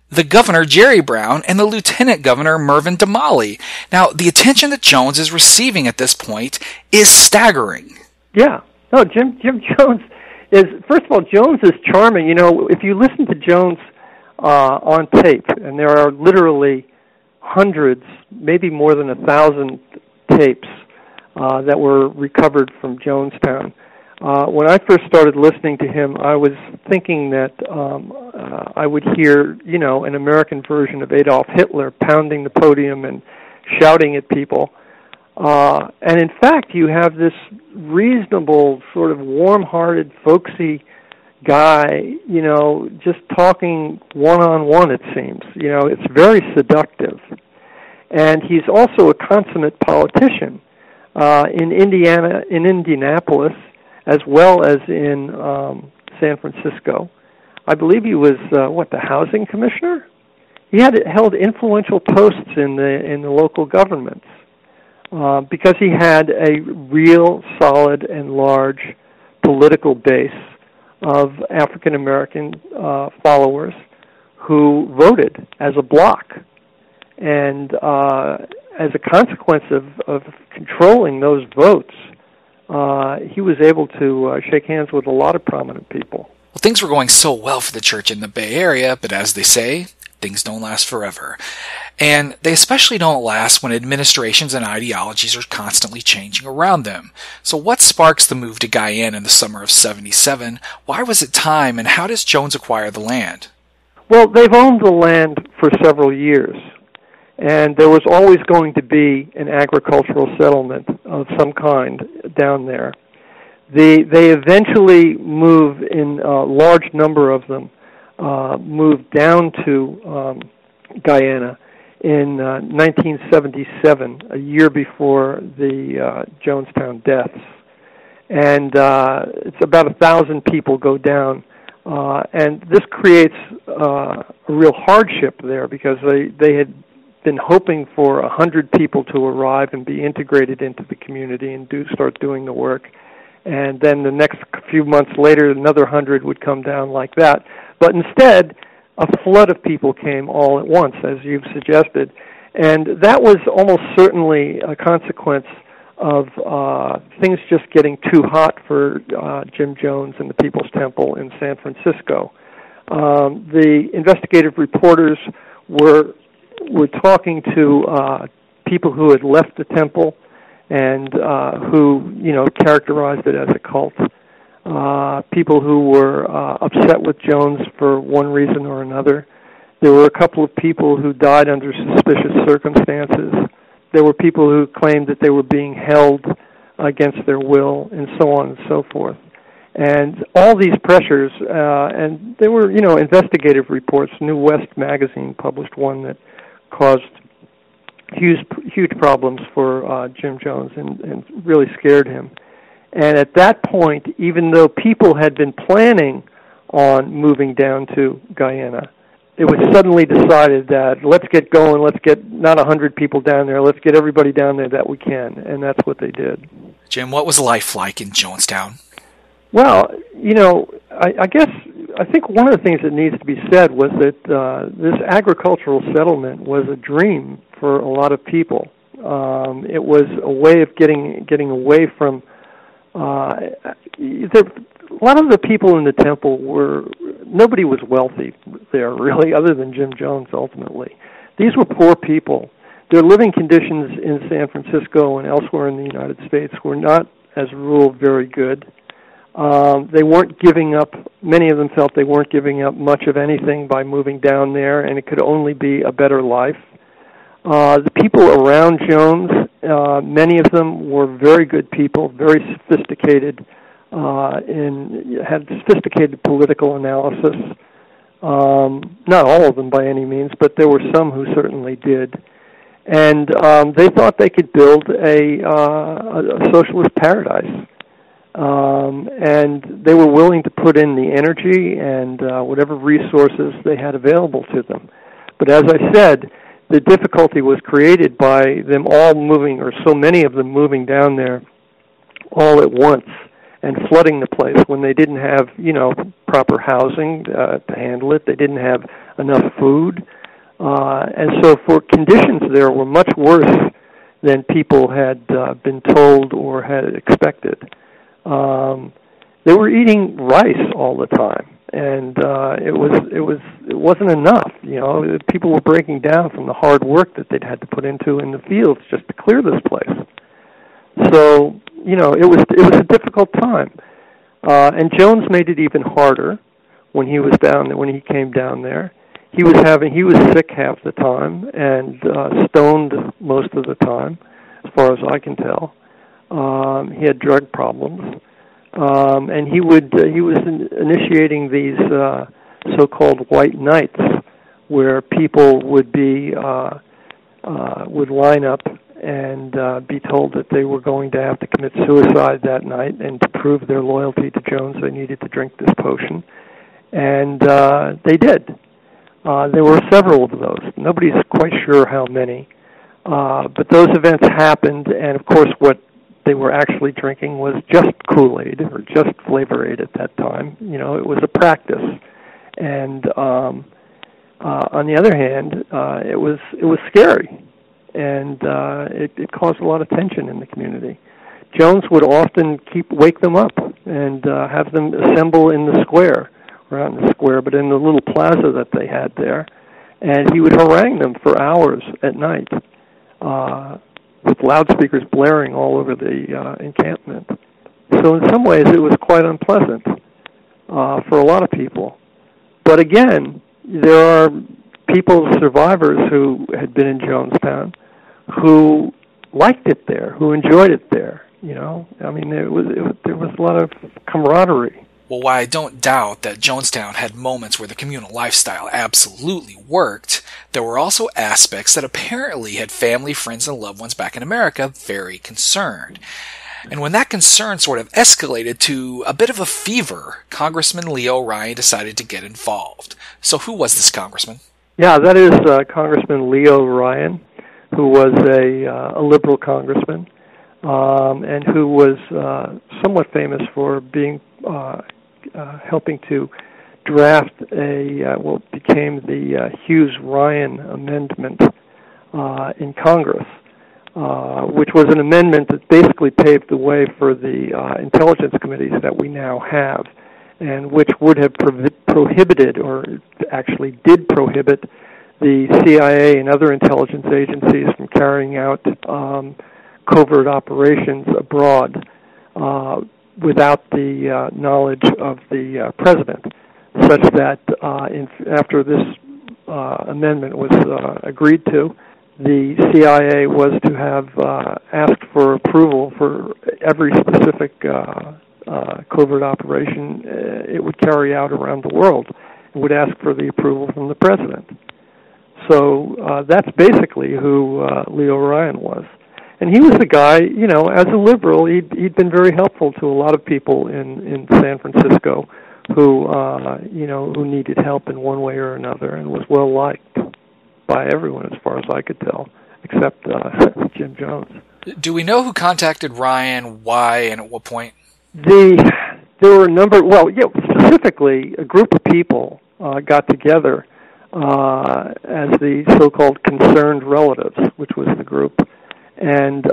the governor, Jerry Brown, and the lieutenant governor, Mervyn Damali. Now, the attention that Jones is receiving at this point is staggering. Yeah. No, Jim Jones is, first of all, Jones is charming. If you listen to Jones on tape, and there are literally hundreds, maybe more than 1,000 tapes that were recovered from Jonestown. When I first started listening to him, I was thinking that I would hear, an American version of Adolf Hitler pounding the podium and shouting at people. And in fact, you have this reasonable, sort of warm-hearted, folksy guy, just talking one-on-one, it seems. It's very seductive. And he's also a consummate politician in Indianapolis, as well as in San Francisco. I believe he was, the housing commissioner? He had held influential posts in the local governments because he had a real solid and large political base of African-American followers who voted as a bloc. And as a consequence of controlling those votes, he was able to shake hands with a lot of prominent people. Well, things were going so well for the church in the Bay Area, but as they say, things don't last forever. And they especially don't last when administrations and ideologies are constantly changing around them. So what sparks the move to Guyana in the summer of 77? Why was it time, and how does Jones acquire the land? Well, they've owned the land for several years, and there was always going to be an agricultural settlement of some kind down there. They eventually move, in a large number of them, moved down to Guyana in 1977, a year before the Jonestown deaths. And it's about 1,000 people go down. And this creates a real hardship there because they had been hoping for 100 people to arrive and be integrated into the community and start doing the work. And then the next few months later, another 100 would come down like that. But instead, a flood of people came all at once, as you've suggested. And that was almost certainly a consequence of things just getting too hot for Jim Jones and the People's Temple in San Francisco. The investigative reporters were talking to people who had left the temple and who, characterized it as a cult. People who were upset with Jones for one reason or another. There were a couple of people who died under suspicious circumstances. There were people who claimed that they were being held against their will, and so on and so forth. And all these pressures, and there were, investigative reports. New West magazine published one that caused huge problems for Jim Jones and really scared him. And at that point, even though people had been planning on moving down to Guyana, it was suddenly decided that let's get going, let's get not 100 people down there, let's get everybody down there that we can, and that's what they did. Jim, what was life like in Jonestown? Well, I think one of the things that needs to be said was that this agricultural settlement was a dream for a lot of people. It was a way of getting away from a lot of the people in the temple nobody was wealthy there, really, other than Jim Jones, ultimately. These were poor people. Their living conditions in San Francisco and elsewhere in the United States were not, as a rule, very good. They weren't giving up, many of them felt they weren't giving up much of anything by moving down there, and it could only be a better life. The people around Jones, many of them were very good people, very sophisticated, had sophisticated political analysis. Not all of them by any means, but there were some who certainly did. And they thought they could build a socialist paradise. And they were willing to put in the energy and whatever resources they had available to them. But as I said, the difficulty was created by them all moving, or so many of them moving down there all at once and flooding the place when they didn't have, proper housing to handle it. They didn't have enough food. And so for conditions there were much worse than people had been told or had expected. They were eating rice all the time, and it wasn't enough. People were breaking down from the hard work that they'd had to put into in the fields just to clear this place. So it was a difficult time, and Jones made it even harder when he was down there. When he came down there, he was sick half the time and stoned most of the time, as far as I can tell. He had drug problems, and he was initiating these so-called white nights, where people would line up and be told that they were going to have to commit suicide that night, and to prove their loyalty to Jones, they needed to drink this potion, and they did. There were several of those. Nobody's quite sure how many, but those events happened, and of course what they were actually drinking was just Kool-Aid, or just Flavor Aid at that time. It was a practice. And on the other hand, it was scary, and it caused a lot of tension in the community. Jones would often wake them up and have them assemble in the square, or not in the square, but in the little plaza that they had there, and he would harangue them for hours at night with loudspeakers blaring all over the encampment. So in some ways it was quite unpleasant for a lot of people. But again, there are people, survivors who had been in Jonestown, who liked it there, who enjoyed it there. I mean, there was a lot of camaraderie. Well, while I don't doubt that Jonestown had moments where the communal lifestyle absolutely worked, there were also aspects that apparently had family, friends, and loved ones back in America very concerned. And when that concern sort of escalated to a bit of a fever, Congressman Leo Ryan decided to get involved. So who was this congressman? Yeah, that is Congressman Leo Ryan, who was a liberal congressman, and who was somewhat famous for being helping to draft what became the Hughes-Ryan Amendment in Congress, which was an amendment that basically paved the way for the intelligence committees that we now have, and which would have prohibited, or actually did prohibit, the CIA and other intelligence agencies from carrying out covert operations abroad without the knowledge of the president, such that after this amendment was agreed to, the CIA was to have asked for approval for every specific covert operation it would carry out around the world. It would ask for the approval from the president. So that's basically who Leo Ryan was. And he was the guy, as a liberal, he'd been very helpful to a lot of people in San Francisco who, who needed help in one way or another, and was well liked by everyone as far as I could tell, except Jim Jones. Do we know who contacted Ryan, why, and at what point? There were a number, specifically a group of people got together as the so-called concerned relatives, which was the group. And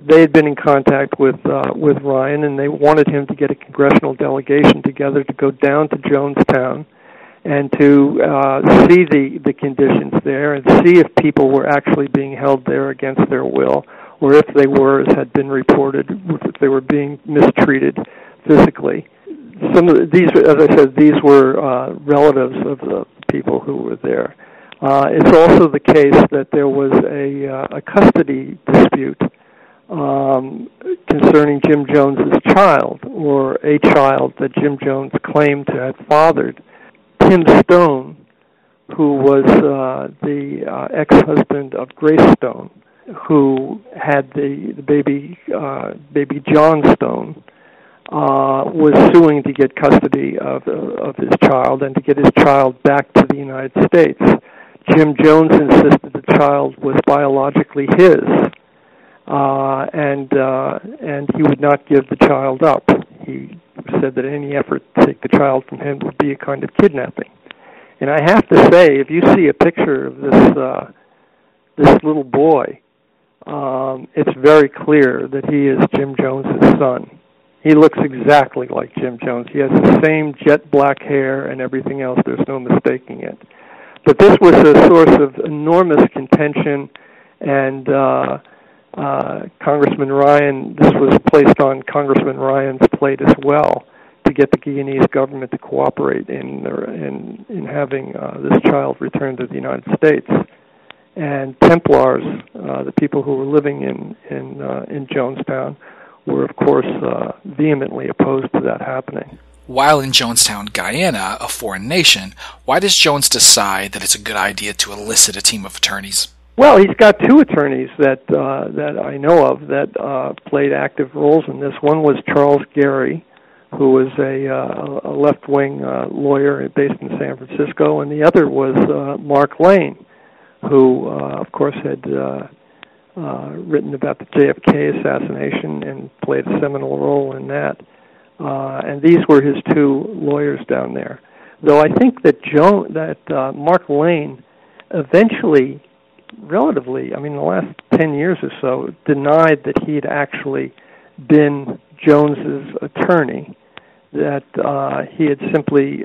they had been in contact with Ryan, and they wanted him to get a congressional delegation together to go down to Jonestown and to see the conditions there and see if people were actually being held there against their will, or if they were, as had been reported, if they were being mistreated physically. Some of these, as I said, these were relatives of the people who were there. It's also the case that there was a custody dispute concerning Jim Jones's child, or a child that Jim Jones claimed to have fathered, Tim Stone, who was the ex-husband of Grace Stone, who had the baby John Stone, was suing to get custody of his child and to get his child back to the United States. Jim Jones insisted the child was biologically his, and he would not give the child up. He said that any effort to take the child from him would be a kind of kidnapping. And I have to say, if you see a picture of this little boy, it's very clear that he is Jim Jones's son. He looks exactly like Jim Jones. He has the same jet black hair and everything else. There's no mistaking it. But this was a source of enormous contention, and Congressman Ryan, this was placed on Congressman Ryan's plate as well, to get the Guyanese government to cooperate in having this child returned to the United States. And Templars, the people who were living in Jonestown, were of course vehemently opposed to that happening. While in Jonestown, Guyana, a foreign nation, why does Jones decide that it's a good idea to enlist a team of attorneys? Well, he's got two attorneys that I know of that played active roles in this. One was Charles Gary, who was a left-wing lawyer based in San Francisco, and the other was Mark Lane, who, of course, had written about the JFK assassination and played a seminal role in that. And these were his two lawyers down there. Though I think that Mark Lane eventually, relatively, in the last 10 years or so, denied that he had actually been Jones's attorney, that he had simply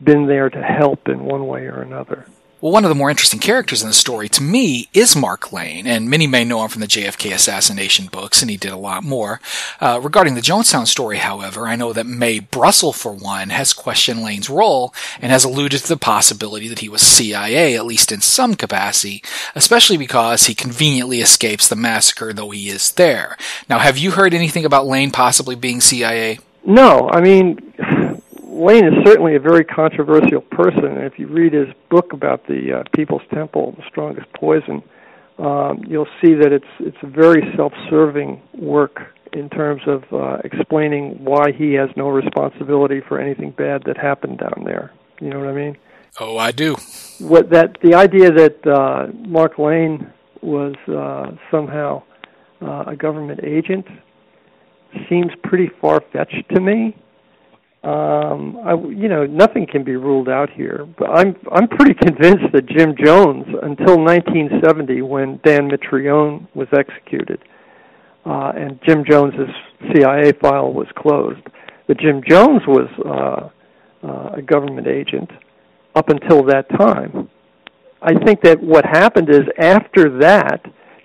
been there to help in one way or another. Well, one of the more interesting characters in the story, to me, is Mark Lane, and many may know him from the JFK assassination books, and he did a lot more. Regarding the Jonestown story, however, I know that Mae Brussel, for one, has questioned Lane's role and has alluded to the possibility that he was CIA, at least in some capacity, especially because he conveniently escapes the massacre, though he is there. Now, have you heard anything about Lane possibly being CIA? No, I mean, Lane is certainly a very controversial person. And if you read his book about the People's Temple, The Strongest Poison, you'll see that it's a very self-serving work in terms of explaining why he has no responsibility for anything bad that happened down there. You know what I mean? Oh, I do. The idea that Mark Lane was somehow a government agent seems pretty far-fetched to me. Nothing can be ruled out here, but I'm pretty convinced that Jim Jones, until 1970, when Dan Mitrione was executed, and Jim Jones's CIA file was closed, that Jim Jones was a government agent up until that time. I think that what happened is after that,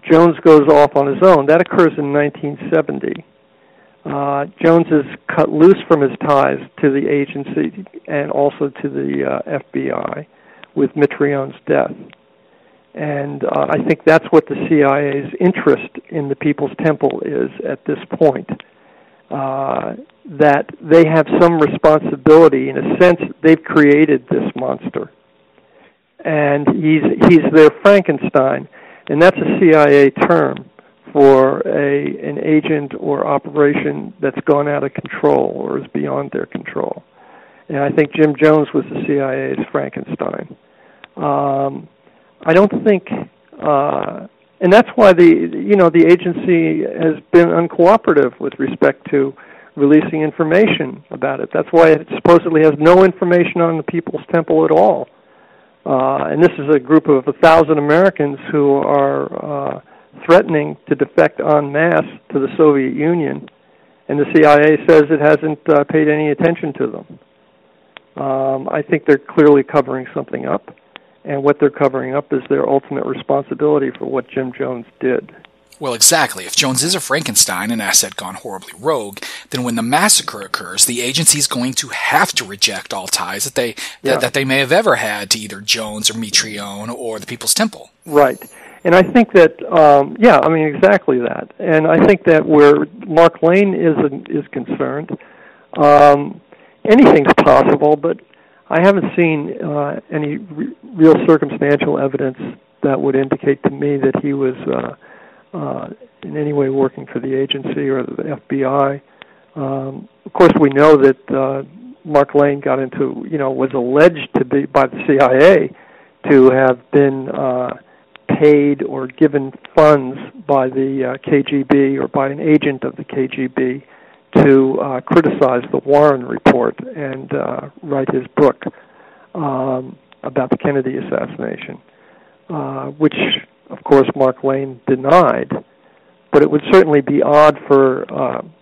Jones goes off on his own. That occurs in 1970. Jones is cut loose from his ties to the agency and also to the FBI with Mitrione's death. And I think that's what the CIA's interest in the People's Temple is at this point, that they have some responsibility. In a sense, they've created this monster. And he's their Frankenstein, and that's a CIA term for an agent or operation that's gone out of control or is beyond their control. And I think Jim Jones was the CIA's Frankenstein. I don't think, and that's why the agency has been uncooperative with respect to releasing information about it. That's why it supposedly has no information on the People's Temple at all. And this is a group of 1,000 Americans who are threatening to defect en masse to the Soviet Union, and the CIA says it hasn't paid any attention to them. I think they're clearly covering something up, and what they're covering up is their ultimate responsibility for what Jim Jones did. Well, exactly. If Jones is a Frankenstein, an asset gone horribly rogue, then when the massacre occurs, the agency is going to have to reject all ties that they may have ever had to either Jones or Mitrione or the People's Temple. Right. And I think that, exactly that. And I think that where Mark Lane is concerned, anything's possible, but I haven't seen any real circumstantial evidence that would indicate to me that he was in any way working for the agency or the FBI. Of course, we know that Mark Lane was alleged to be by the CIA to have been paid or given funds by the KGB or by an agent of the KGB to criticize the Warren Report and write his book about the Kennedy assassination, which, of course, Mark Lane denied. But it would certainly be odd for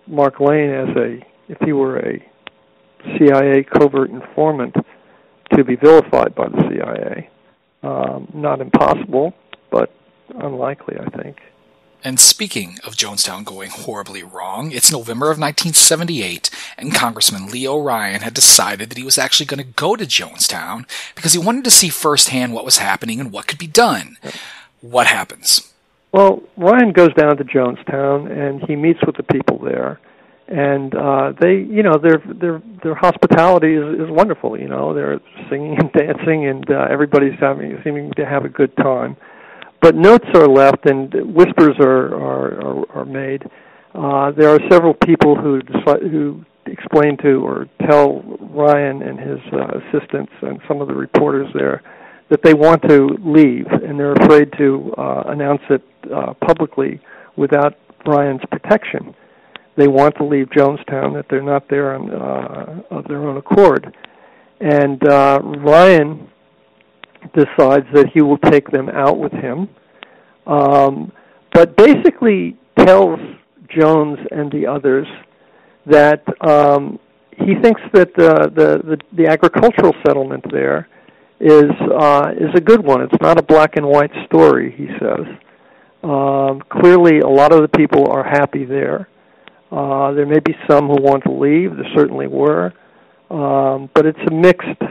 Mark Lane, if he were a CIA covert informant, to be vilified by the CIA. Not impossible, but unlikely, I think. And speaking of Jonestown going horribly wrong, it's November of 1978, and Congressman Leo Ryan had decided that he was actually going to go to Jonestown because he wanted to see firsthand what was happening and what could be done. What happens? Well, Ryan goes down to Jonestown, and he meets with the people there. And their hospitality is wonderful. They're singing and dancing, and everybody's seeming to have a good time. But notes are left, and whispers are made. There are several people who explain to or tell Ryan and his assistants and some of the reporters there that they want to leave, and they're afraid to announce it publicly without Ryan's protection. They want to leave Jonestown, that they're not there of their own accord. And Ryan decides that he will take them out with him, but basically tells Jones and the others that he thinks that the agricultural settlement there is a good one. It's not a black and white story, he says. Clearly, a lot of the people are happy there. There may be some who want to leave. There certainly were. But it's a mixed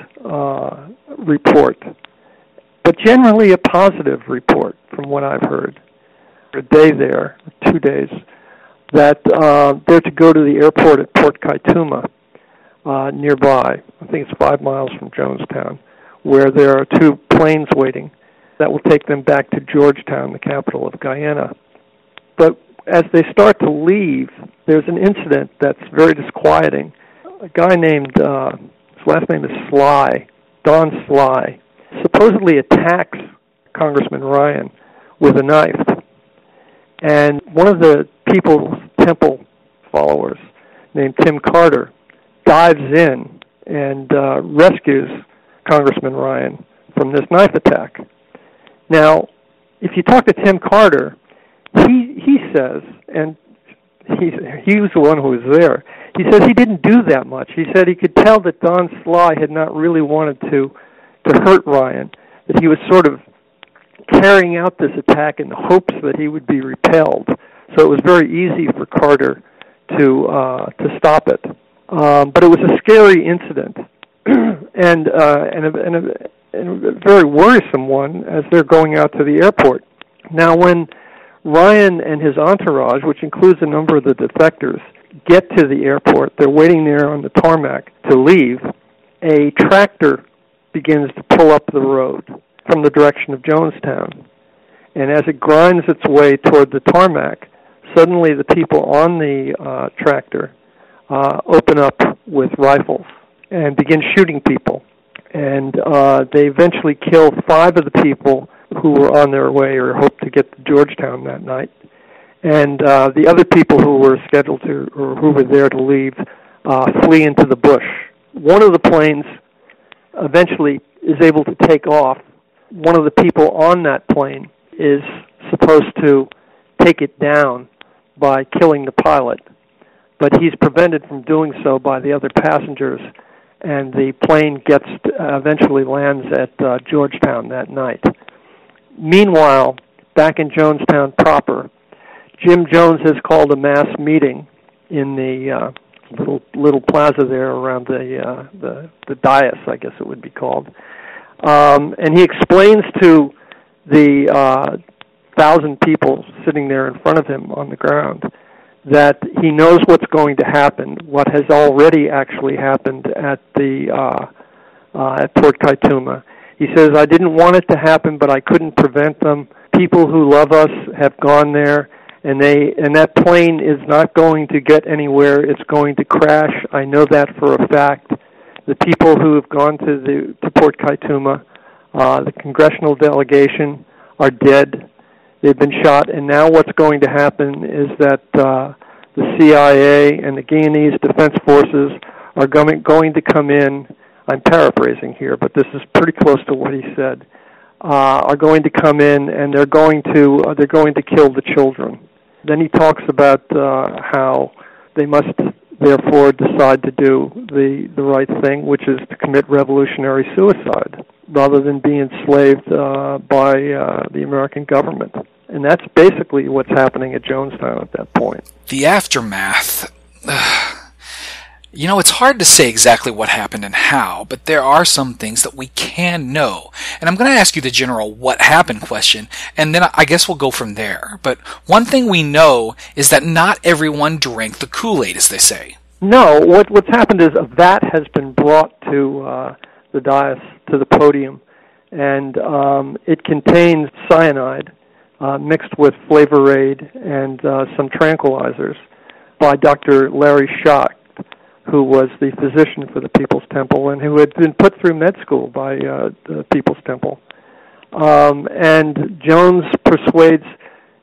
report. But generally a positive report from what I've heard. A day there, 2 days, that they're to go to the airport at Port Kaituma nearby. I think it's 5 miles from Jonestown, where there are 2 planes waiting that will take them back to Georgetown, the capital of Guyana. But as they start to leave, there's an incident that's very disquieting. A guy named, his last name is Sly, Don Sly, supposedly attacks Congressman Ryan with a knife. And one of the People's Temple followers, named Tim Carter, dives in and rescues Congressman Ryan from this knife attack. Now, if you talk to Tim Carter, he says, and he was the one who was there, he says he didn't do that much. He said he could tell that Don Sly had not really wanted to hurt Ryan, that he was sort of carrying out this attack in the hopes that he would be repelled. So it was very easy for Carter to stop it. But it was a scary incident and a very worrisome one as they're going out to the airport. Now, when Ryan and his entourage, which includes a number of the defectors, get to the airport, they're waiting there on the tarmac to leave, a tractor begins to pull up the road from the direction of Jonestown. And as it grinds its way toward the tarmac, suddenly the people on the tractor open up with rifles and begin shooting people. And they eventually kill 5 of the people who were on their way or hoped to get to Georgetown that night. And the other people who were scheduled to, or who were there to leave, flee into the bush. One of the planes eventually is able to take off. One of the people on that plane is supposed to take it down by killing the pilot, but he's prevented from doing so by the other passengers, and the plane eventually lands at Georgetown that night. Meanwhile, back in Jonestown proper, Jim Jones has called a mass meeting in the little plaza there around the dais, I guess it would be called. And he explains to the 1,000 people sitting there in front of him on the ground that he knows what's going to happen, what has already actually happened at Port Kaituma. He says, I didn't want it to happen, but I couldn't prevent them. People who love us have gone there, and that plane is not going to get anywhere. It's going to crash. I know that for a fact. The people who have gone to Port Kaituma, the congressional delegation, are dead. They've been shot, and now what's going to happen is that the CIA and the Guyanese Defense Forces are going to come in. I'm paraphrasing here, but this is pretty close to what he said. Are going to come in, and they're going to kill the children. Then he talks about how they must therefore decide to do the right thing, which is to commit revolutionary suicide rather than be enslaved by the American government. And that's basically what's happening at Jonestown at that point. The aftermath. It's hard to say exactly what happened and how, but there are some things that we can know. And I'm going to ask you the general what happened question, and then I guess we'll go from there. But one thing we know is that not everyone drank the Kool-Aid, as they say. No, what's happened is a vat has been brought to the dais, to the podium, and it contains cyanide mixed with Flavor Aid and some tranquilizers by Dr. Larry Schock, who was the physician for the People's Temple and who had been put through med school by the People's Temple. And Jones persuades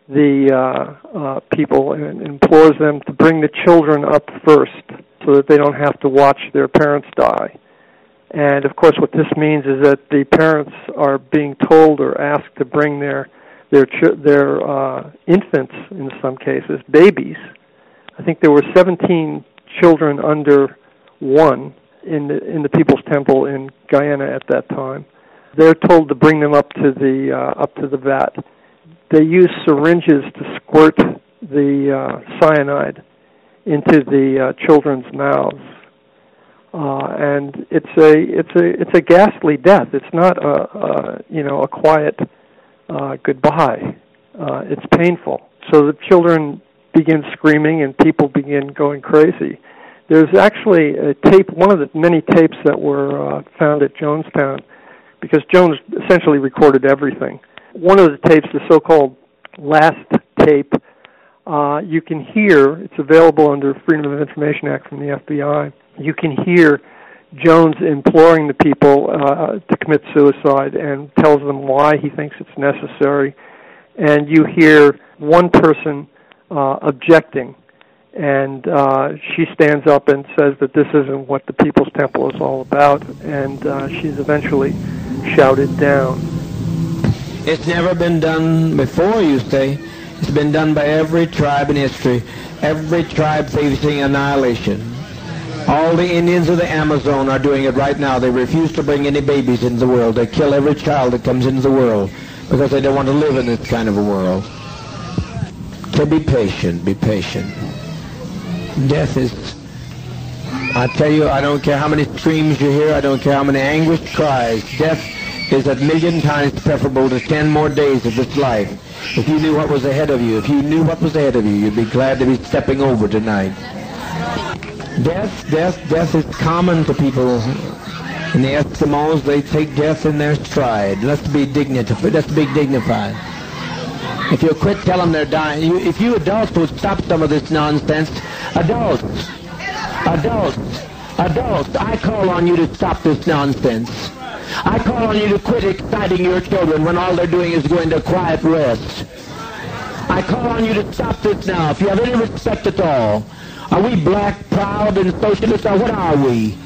the people and implores them to bring the children up first so that they don't have to watch their parents die. And, of course, what this means is that the parents are being told or asked to bring their infants, in some cases, babies. I think there were 17 children under 1 in the People's Temple in Guyana at that time. They're told to bring them up to the vat. They use syringes to squirt the cyanide into the children's mouths, and it's a ghastly death. It's not a quiet goodbye. It's painful. So the children begin screaming, and people begin going crazy. There's actually a tape, one of the many tapes that were found at Jonestown, because Jones essentially recorded everything. One of the tapes, the so-called last tape, you can hear, it's available under Freedom of Information Act from the FBI, you can hear Jones imploring the people to commit suicide and tells them why he thinks it's necessary. And you hear one person objecting, and she stands up and says that this isn't what the People's Temple is all about, and she's eventually shouted down. It's never been done before, you say. It's been done by every tribe in history, every tribe facing annihilation. All the Indians of the Amazon are doing it right now. They refuse to bring any babies into the world. They kill every child that comes into the world because they don't want to live in this kind of a world. So be patient, be patient. Death is, I tell you, I don't care how many screams you hear, I don't care how many anguished cries. Death is a million times preferable to 10 more days of this life. If you knew what was ahead of you, you'd be glad to be stepping over tonight. Death is common to people. And the Eskimos, they take death in their stride. Let's be dignified. If you quit, tell them they're dying. If you adults would stop some of this nonsense, adults, I call on you to stop this nonsense. I call on you to quit exciting your children when all they're doing is going to quiet rest. I call on you to stop this now. If you have any respect at all, are we black, proud, and socialists, or what are we?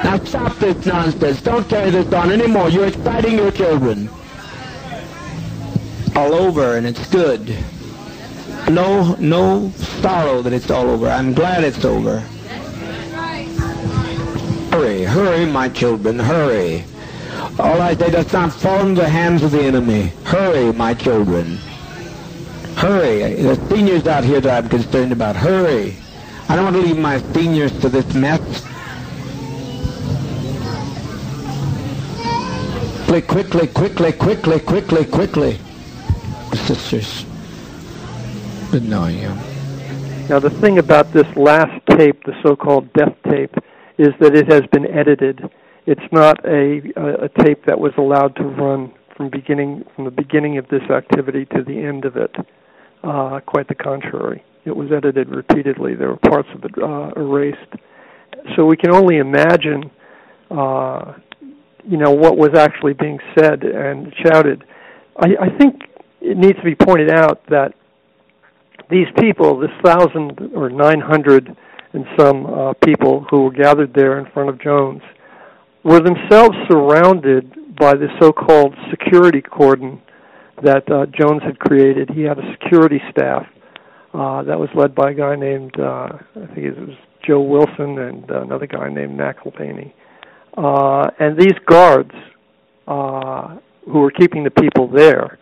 Now stop this nonsense. Don't carry this on anymore. You're exciting your children. All over, and it's good. No sorrow that it's all over. I'm glad it's over. Hurry, my children, hurry. All I say, does not fall into the hands of the enemy. Hurry, my children. Hurry. The seniors out here that I'm concerned about. Hurry. I don't want to leave my seniors to this mess. Quickly. Sisters, good knowing you. Now the thing about this last tape, the so-called death tape, is that it has been edited. It's not a tape that was allowed to run from the beginning of this activity to the end of it. Quite the contrary. It was edited repeatedly. There were parts of it erased. So we can only imagine, what was actually being said and shouted. I think it needs to be pointed out that these people, this 1,000 or 900 and some people who were gathered there in front of Jones, were themselves surrounded by the so-called security cordon that Jones had created. He had a security staff that was led by a guy named, I think it was Joe Wilson, and another guy named McElvaney. And these guards who were keeping the people there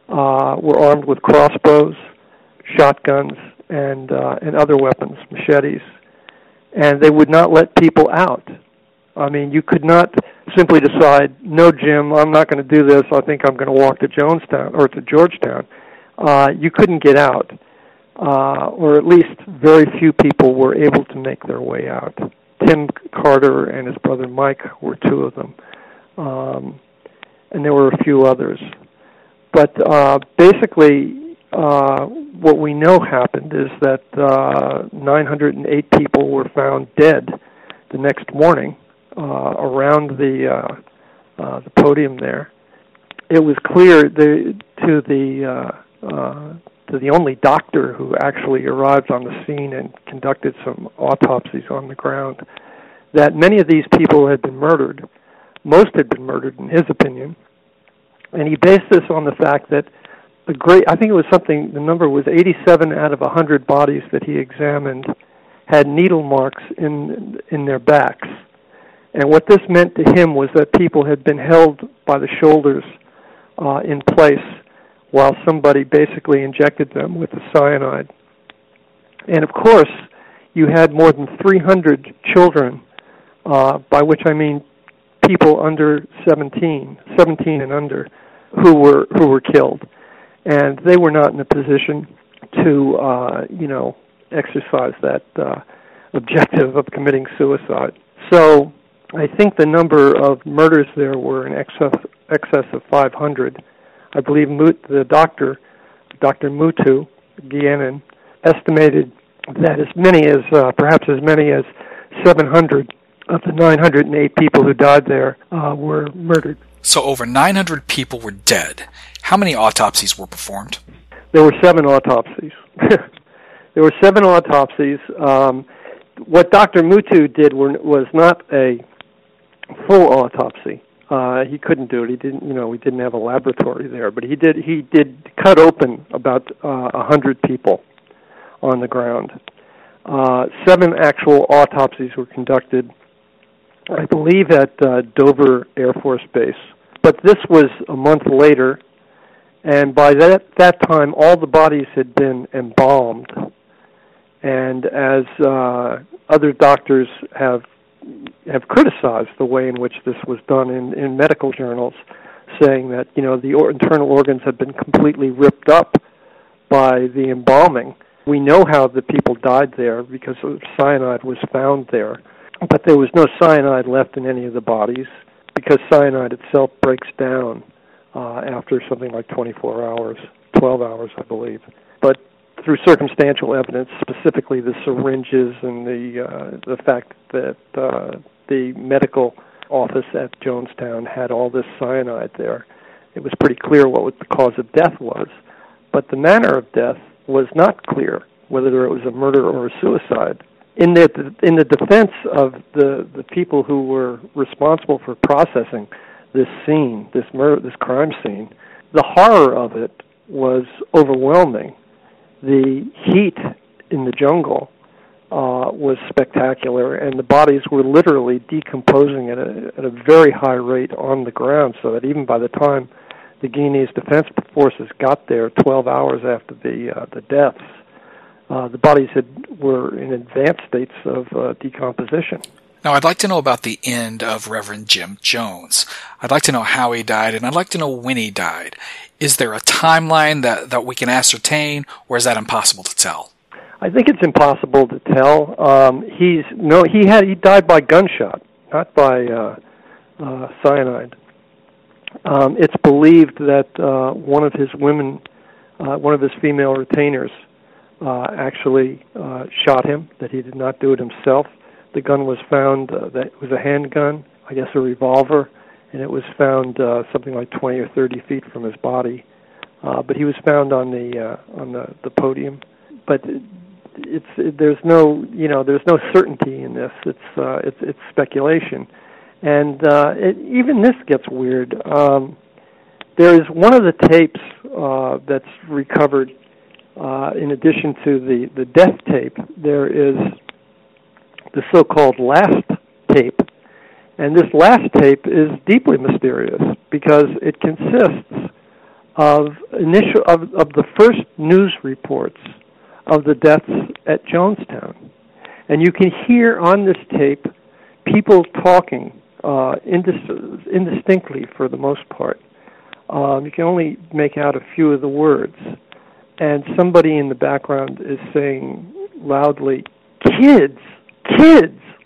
were armed with crossbows, shotguns, and other weapons, machetes. And they would not let people out. I mean, you could not simply decide, no, Jim, I'm not going to do this. I think I'm going to walk to Jonestown or to Georgetown. You couldn't get out, or at least very few people were able to make their way out. Tim Carter and his brother Mike were two of them, and there were a few others. But basically, what we know happened is that 908 people were found dead the next morning around the podium there. It was clear to the only doctor who actually arrived on the scene and conducted some autopsies on the ground that many of these people had been murdered. Most had been murdered, in his opinion. And he based this on the fact that I think it was something, the number was 87 out of 100 bodies that he examined had needle marks in their backs. And what this meant to him was that people had been held by the shoulders in place while somebody basically injected them with the cyanide. And of course, you had more than 300 children, by which I mean people under 17 and under, who were killed. And they were not in a position to, exercise that objective of committing suicide. So I think the number of murders there were in excess of 500. I believe the Dr. Mutu Guianin, estimated that perhaps as many as 700 of the 908 people who died there were murdered. So over 900 people were dead. How many autopsies were performed? There were 7 autopsies. There were 7 autopsies. What Dr. Mutu did was not a full autopsy. He couldn't do it. He didn't. We didn't have a laboratory there. But he did cut open about 100 people on the ground. 7 actual autopsies were conducted, I believe, at Dover Air Force Base. But this was a month later, and by that time, all the bodies had been embalmed. And as other doctors have criticized the way in which this was done in medical journals, saying that the internal organs had been completely ripped up by the embalming. We know how the people died there because cyanide was found there, but there was no cyanide left in any of the bodies because cyanide itself breaks down after something like 24 hours, 12 hours, I believe. But through circumstantial evidence, specifically the syringes and the fact that the medical office at Jonestown had all this cyanide there, it was pretty clear what the cause of death was. But the manner of death was not clear, whether it was a murder or a suicide. In the defense of the people who were responsible for processing this scene, this crime scene, the horror of it was overwhelming. The heat in the jungle was spectacular, and the bodies were literally decomposing at a very high rate on the ground, so that even by the time the Guineas Defense Forces got there 12 hours after the deaths, the bodies were in advanced states of decomposition. Now, I'd like to know about the end of Reverend Jim Jones. I'd like to know how he died, and I'd like to know when he died. Is there a timeline that we can ascertain, or is that impossible to tell? I think it's impossible to tell. He died by gunshot, not by cyanide. It's believed that one of his female retainers, actually shot him, that he did not do it himself. The gun was found, that it was a handgun, I guess a revolver, and it was found something like 20 or 30 feet from his body. But he was found on the podium. But there's no certainty in this. It's speculation, and even this gets weird. There is one of the tapes that's recovered. In addition to the death tape, there is the so-called last tape. And this last tape is deeply mysterious because it consists of the first news reports of the deaths at Jonestown. And you can hear on this tape people talking indistinctly for the most part. You can only make out a few of the words. And somebody in the background is saying loudly, kids,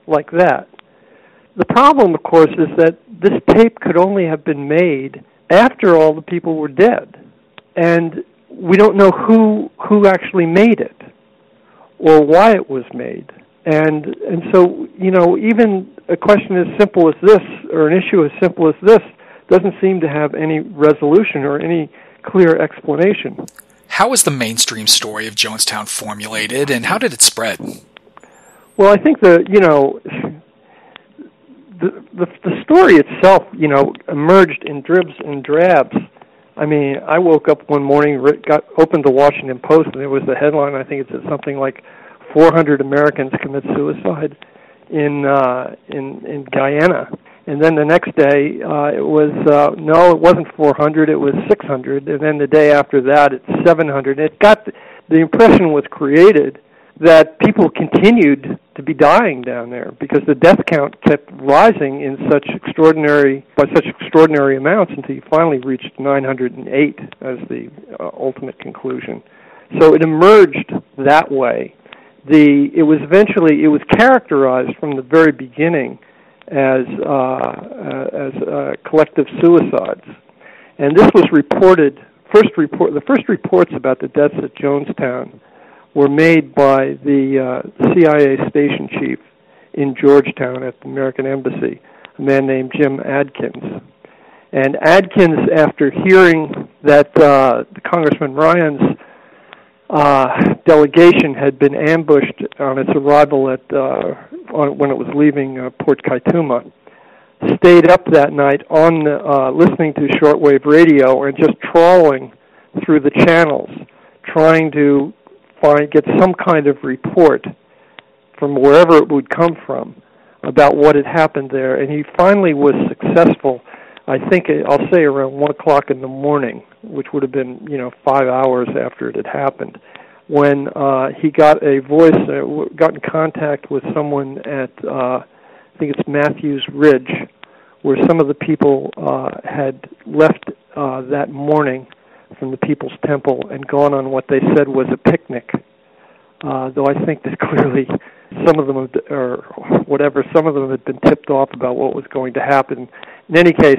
like that. The problem, of course, is that this tape could only have been made after all the people were dead. And we don't know who actually made it or why it was made. And so, even a question as simple as this, or an issue as simple as this, doesn't seem to have any resolution or any clear explanation. How was the mainstream story of Jonestown formulated, and how did it spread? Well, I think the story itself, emerged in dribs and drabs. I mean, I woke up one morning, opened the Washington Post, and there was the headline. I think it said something like 400 Americans commit suicide in Guyana. And then the next day, it wasn't 400, it was 600. And then the day after that, it's 700. And the impression was created that people continued to be dying down there because the death count kept rising in by such extraordinary amounts until you finally reached 908 as the ultimate conclusion. So it emerged that way. It was characterized from the very beginning as collective suicides, and this was reported. The first reports about the deaths at Jonestown were made by the CIA station chief in Georgetown at the American Embassy, a man named Jim Adkins. And Adkins, after hearing that Congressman Ryan's delegation had been ambushed on its arrival when it was leaving Port Kaituma, stayed up that night on listening to shortwave radio and just trawling through the channels, trying to get some kind of report from wherever it would come from about what had happened there. And he finally was successful, I think, I'll say around 1 o'clock in the morning, which would have been, 5 hours after it had happened, when he got a voice, got in contact with someone at, I think it's Matthews Ridge, where some of the people had left that morning from the People's Temple and gone on what they said was a picnic. Though I think that clearly some of them had been tipped off about what was going to happen. In any case,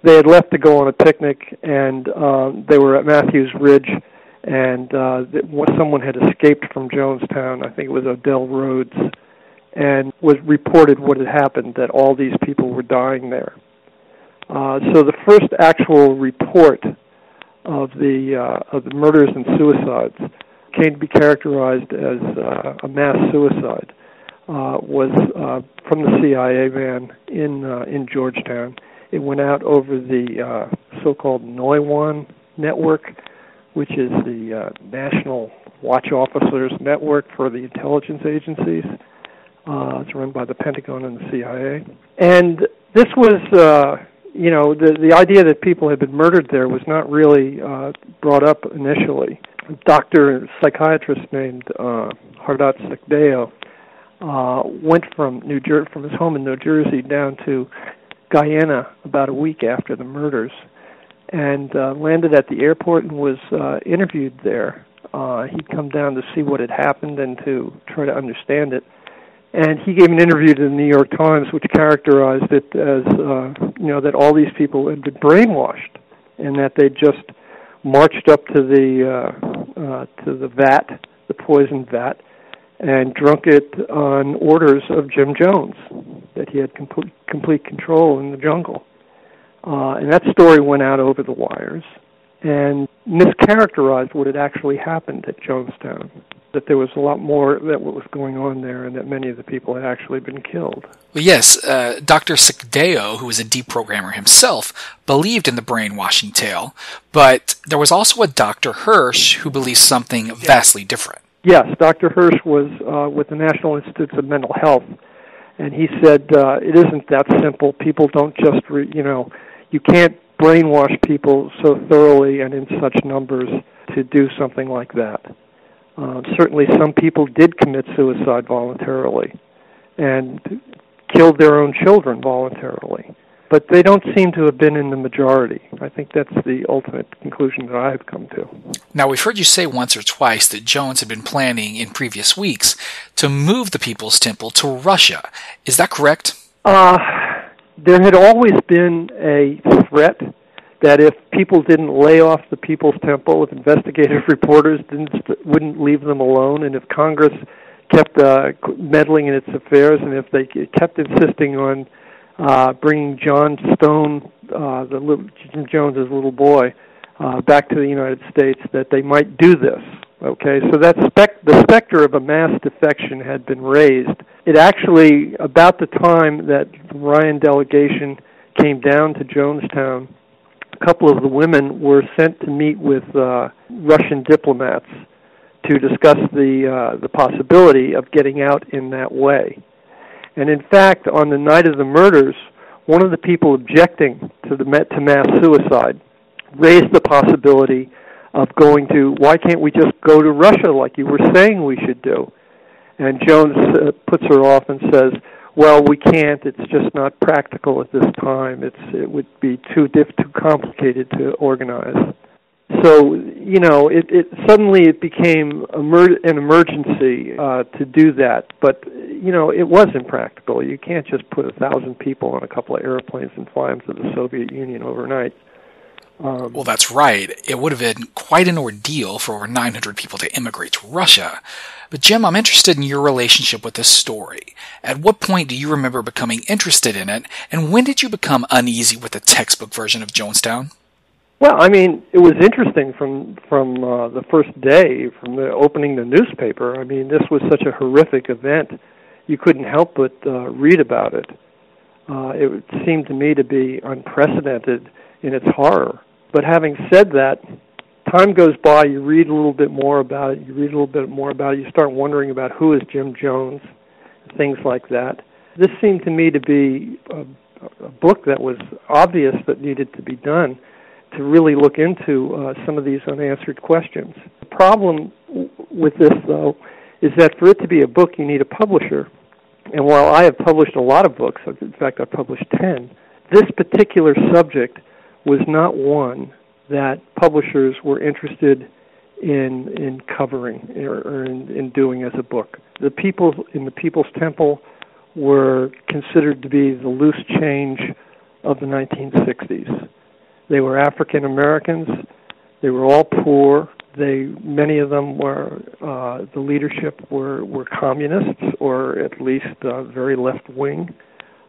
they had left to go on a picnic, and they were at Matthews Ridge, and someone had escaped from Jonestown. I think it was Odell Rhodes, and was reported what had happened, that all these people were dying there. So the first actual report of the murders and suicides came to be characterized as a mass suicide. Was from the CIA man in Georgetown. It went out over the so-called MWN network, which is the National Watch Officers Network for the intelligence agencies. It's run by the Pentagon and the CIA. And this was, the idea that people had been murdered there was not really brought up initially. A psychiatrist named Hardat Sikdeo went from his home in New Jersey down to Guyana about a week after the murders, and landed at the airport and was interviewed there. He'd come down to see what had happened and to try to understand it. And he gave an interview to the New York Times, which characterized it as, that all these people had been brainwashed, and that they just marched up to the vat, the poison vat, and drunk it on orders of Jim Jones, that he had complete control in the jungle. And that story went out over the wires and mischaracterized what had actually happened at Jonestown, that there was a lot more that what was going on there, and that many of the people had actually been killed. Well, yes, Dr. Sikdeo, who was a deprogrammer himself, believed in the brainwashing tale, but there was also a Dr. Hirsch who believed something vastly different. Yes, Dr. Hirsch was with the National Institutes of Mental Health, and he said it isn't that simple. People don't just, you can't brainwash people so thoroughly and in such numbers to do something like that. Certainly some people did commit suicide voluntarily and killed their own children voluntarily, but they don't seem to have been in the majority. I think that's the ultimate conclusion that I've come to. Now, we've heard you say once or twice that Jones had been planning in previous weeks to move the People's Temple to Russia. Is that correct? There had always been a threat that if people didn't lay off the People's Temple, if investigative reporters wouldn't leave them alone, and if Congress kept meddling in its affairs, and if they kept insisting on bringing John Stone, Jim Jones's little boy, back to the United States, that they might do this. Okay, so that the specter of a mass defection had been raised. It actually, about the time that the Ryan delegation came down to Jonestown, a couple of the women were sent to meet with Russian diplomats to discuss the possibility of getting out in that way. And in fact, on the night of the murders, one of the people objecting to mass suicide raised the possibility of going to, why can't we just go to Russia like you were saying we should do? And Jones puts her off and says, well, we can't. It's just not practical at this time. It would be too complicated to organize. So, you know, suddenly it became an emergency to do that. But, you know, it was impractical. You can't just put 1,000 people on a couple of airplanes and fly them to the Soviet Union overnight. Well, that's right. It would have been quite an ordeal for over 900 people to immigrate to Russia. But Jim, I'm interested in your relationship with this story. At what point do you remember becoming interested in it, and when did you become uneasy with the textbook version of Jonestown? Well, I mean, it was interesting from the first day, from the opening the newspaper. I mean, this was such a horrific event. You couldn't help but read about it. It seemed to me to be unprecedented in its horror. But having said that, time goes by, you read a little bit more about it, you start wondering about who is Jim Jones, things like that. This seemed to me to be a book that was obvious that needed to be done to really look into some of these unanswered questions. The problem with this, though, is that for it to be a book, you need a publisher. And while I have published a lot of books, in fact, I've published 10, this particular subject was not one that publishers were interested in covering or in doing as a book. The people in the People's Temple were considered to be the loose change of the 1960s. They were African Americans. They were all poor. Many of them were the leadership were communists, or at least very left wing.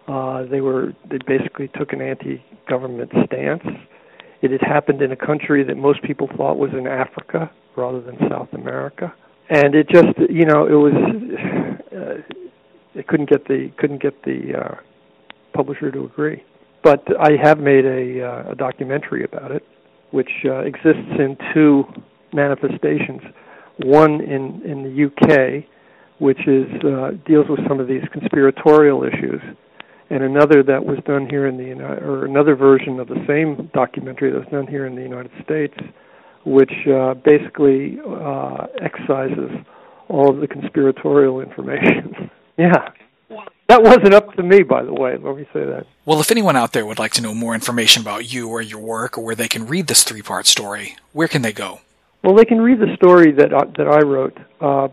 They basically took an anti-government stance. It had happened in a country that most people thought was in Africa rather than South America, and it just, you know, it was it couldn't get the publisher to agree. But I have made a documentary about it, which exists in two manifestations. One in the UK, which deals with some of these conspiratorial issues, and another that was done here in another version of the same documentary that was done here in the United States, which basically excises all of the conspiratorial information. Yeah. That wasn't up to me, by the way. Let me say that. Well, if anyone out there would like to know more information about you or your work, or where they can read this three-part story, where can they go? Well, they can read the story that I wrote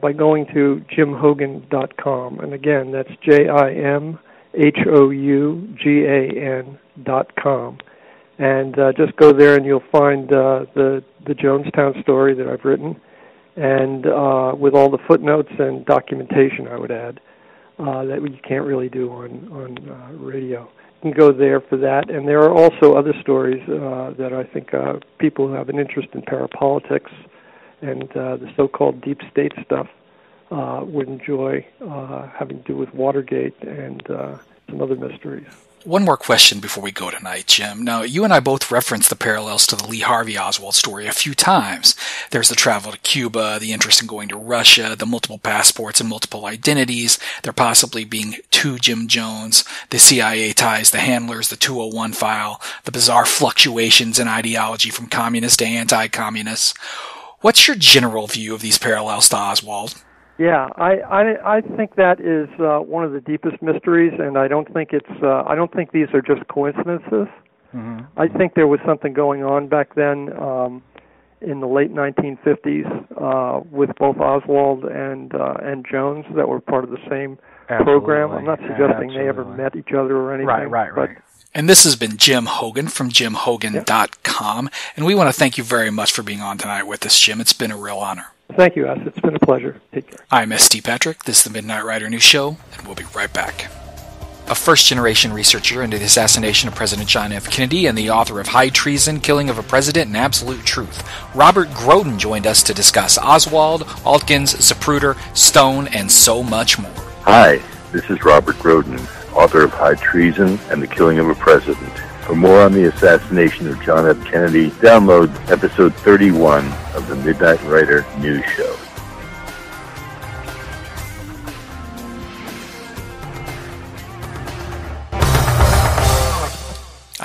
by going to jimhougan.com. And again, that's JimHougan.com. And just go there and you'll find the Jonestown story that I've written, and with all the footnotes and documentation, I would add, that you can't really do on radio. You can go there for that. And there are also other stories that I think people who have an interest in parapolitics and the so-called deep state stuff would enjoy, having to do with Watergate and some other mysteries. One more question before we go tonight, Jim. Now, you and I both referenced the parallels to the Lee Harvey Oswald story a few times. There's the travel to Cuba, the interest in going to Russia, the multiple passports and multiple identities, there possibly being two Jim Jones, the CIA ties, the handlers, the 201 file, the bizarre fluctuations in ideology from communist to anti-communist. What's your general view of these parallels to Oswald? Yeah, I think that is one of the deepest mysteries, and I don't think I don't think these are just coincidences. Mm-hmm. I think there was something going on back then in the late 1950s with both Oswald and Jones that were part of the same program. I'm not suggesting they ever met each other or anything. Right. And this has been Jim Hougan from JimHougan.com, and we want to thank you very much for being on tonight with us, Jim. It's been a real honor. Thank you, S. It's been a pleasure. Take care. I'm S.T. Patrick. This is the Midnight Rider News Show, and we'll be right back. A first-generation researcher into the assassination of President John F. Kennedy and the author of High Treason, Killing of a President and Absolute Truth, Robert Groden joined us to discuss Oswald, Altkins, Zapruder, Stone, and so much more. Hi, this is Robert Groden, author of High Treason and the Killing of a President. For more on the assassination of John F. Kennedy, download episode 31 of the Midnight Rider News Show.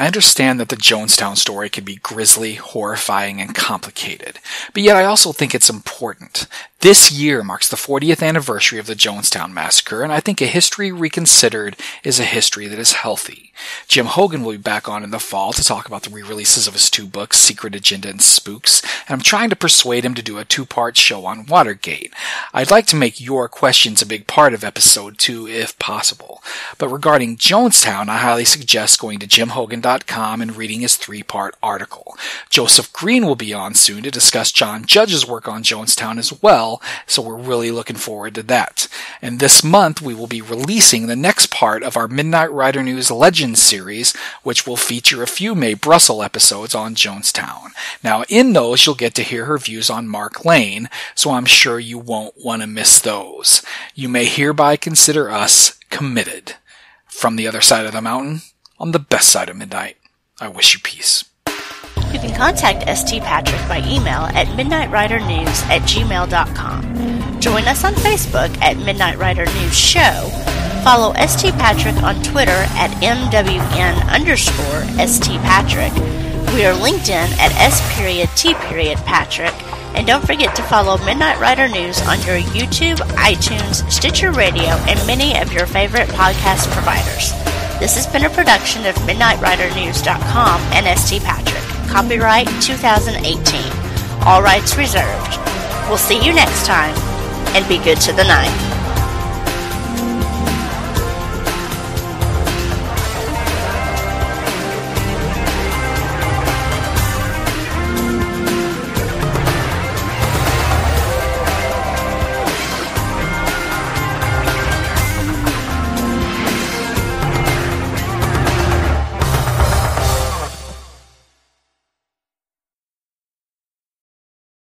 I understand that the Jonestown story can be grisly, horrifying, and complicated, but yet I also think it's important. This year marks the 40th anniversary of the Jonestown Massacre, and I think a history reconsidered is a history that is healthy. Jim Hougan will be back on in the fall to talk about the re-releases of his 2 books, Secret Agenda and Spooks, and I'm trying to persuade him to do a 2-part show on Watergate. I'd like to make your questions a big part of episode 2 if possible. But regarding Jonestown, I highly suggest going to jimhogan.com and reading his 3-part article. Joseph Green will be on soon to discuss John Judge's work on Jonestown as well, so we're really looking forward to that. And this month we will be releasing the next part of our Midnight Rider News Legends series, which will feature a few Mae Brussel episodes on Jonestown. Now in those you'll get to hear her views on Mark Lane, so I'm sure you won't want to miss those. You may hereby consider us committed. From the other side of the mountain, on the best side of midnight, I wish you peace. You can contact St. Patrick by email at midnightridernews@gmail.com. Join us on Facebook at Midnight Rider News Show. Follow St. Patrick on Twitter at MWN_St. Patrick. We are LinkedIn at S.T.Patrick. And don't forget to follow Midnight Rider News on your YouTube, iTunes, Stitcher Radio, and many of your favorite podcast providers. This has been a production of MidnightRiderNews.com and St. Patrick. Copyright 2018. All rights reserved. We'll see you next time, and be good to the night.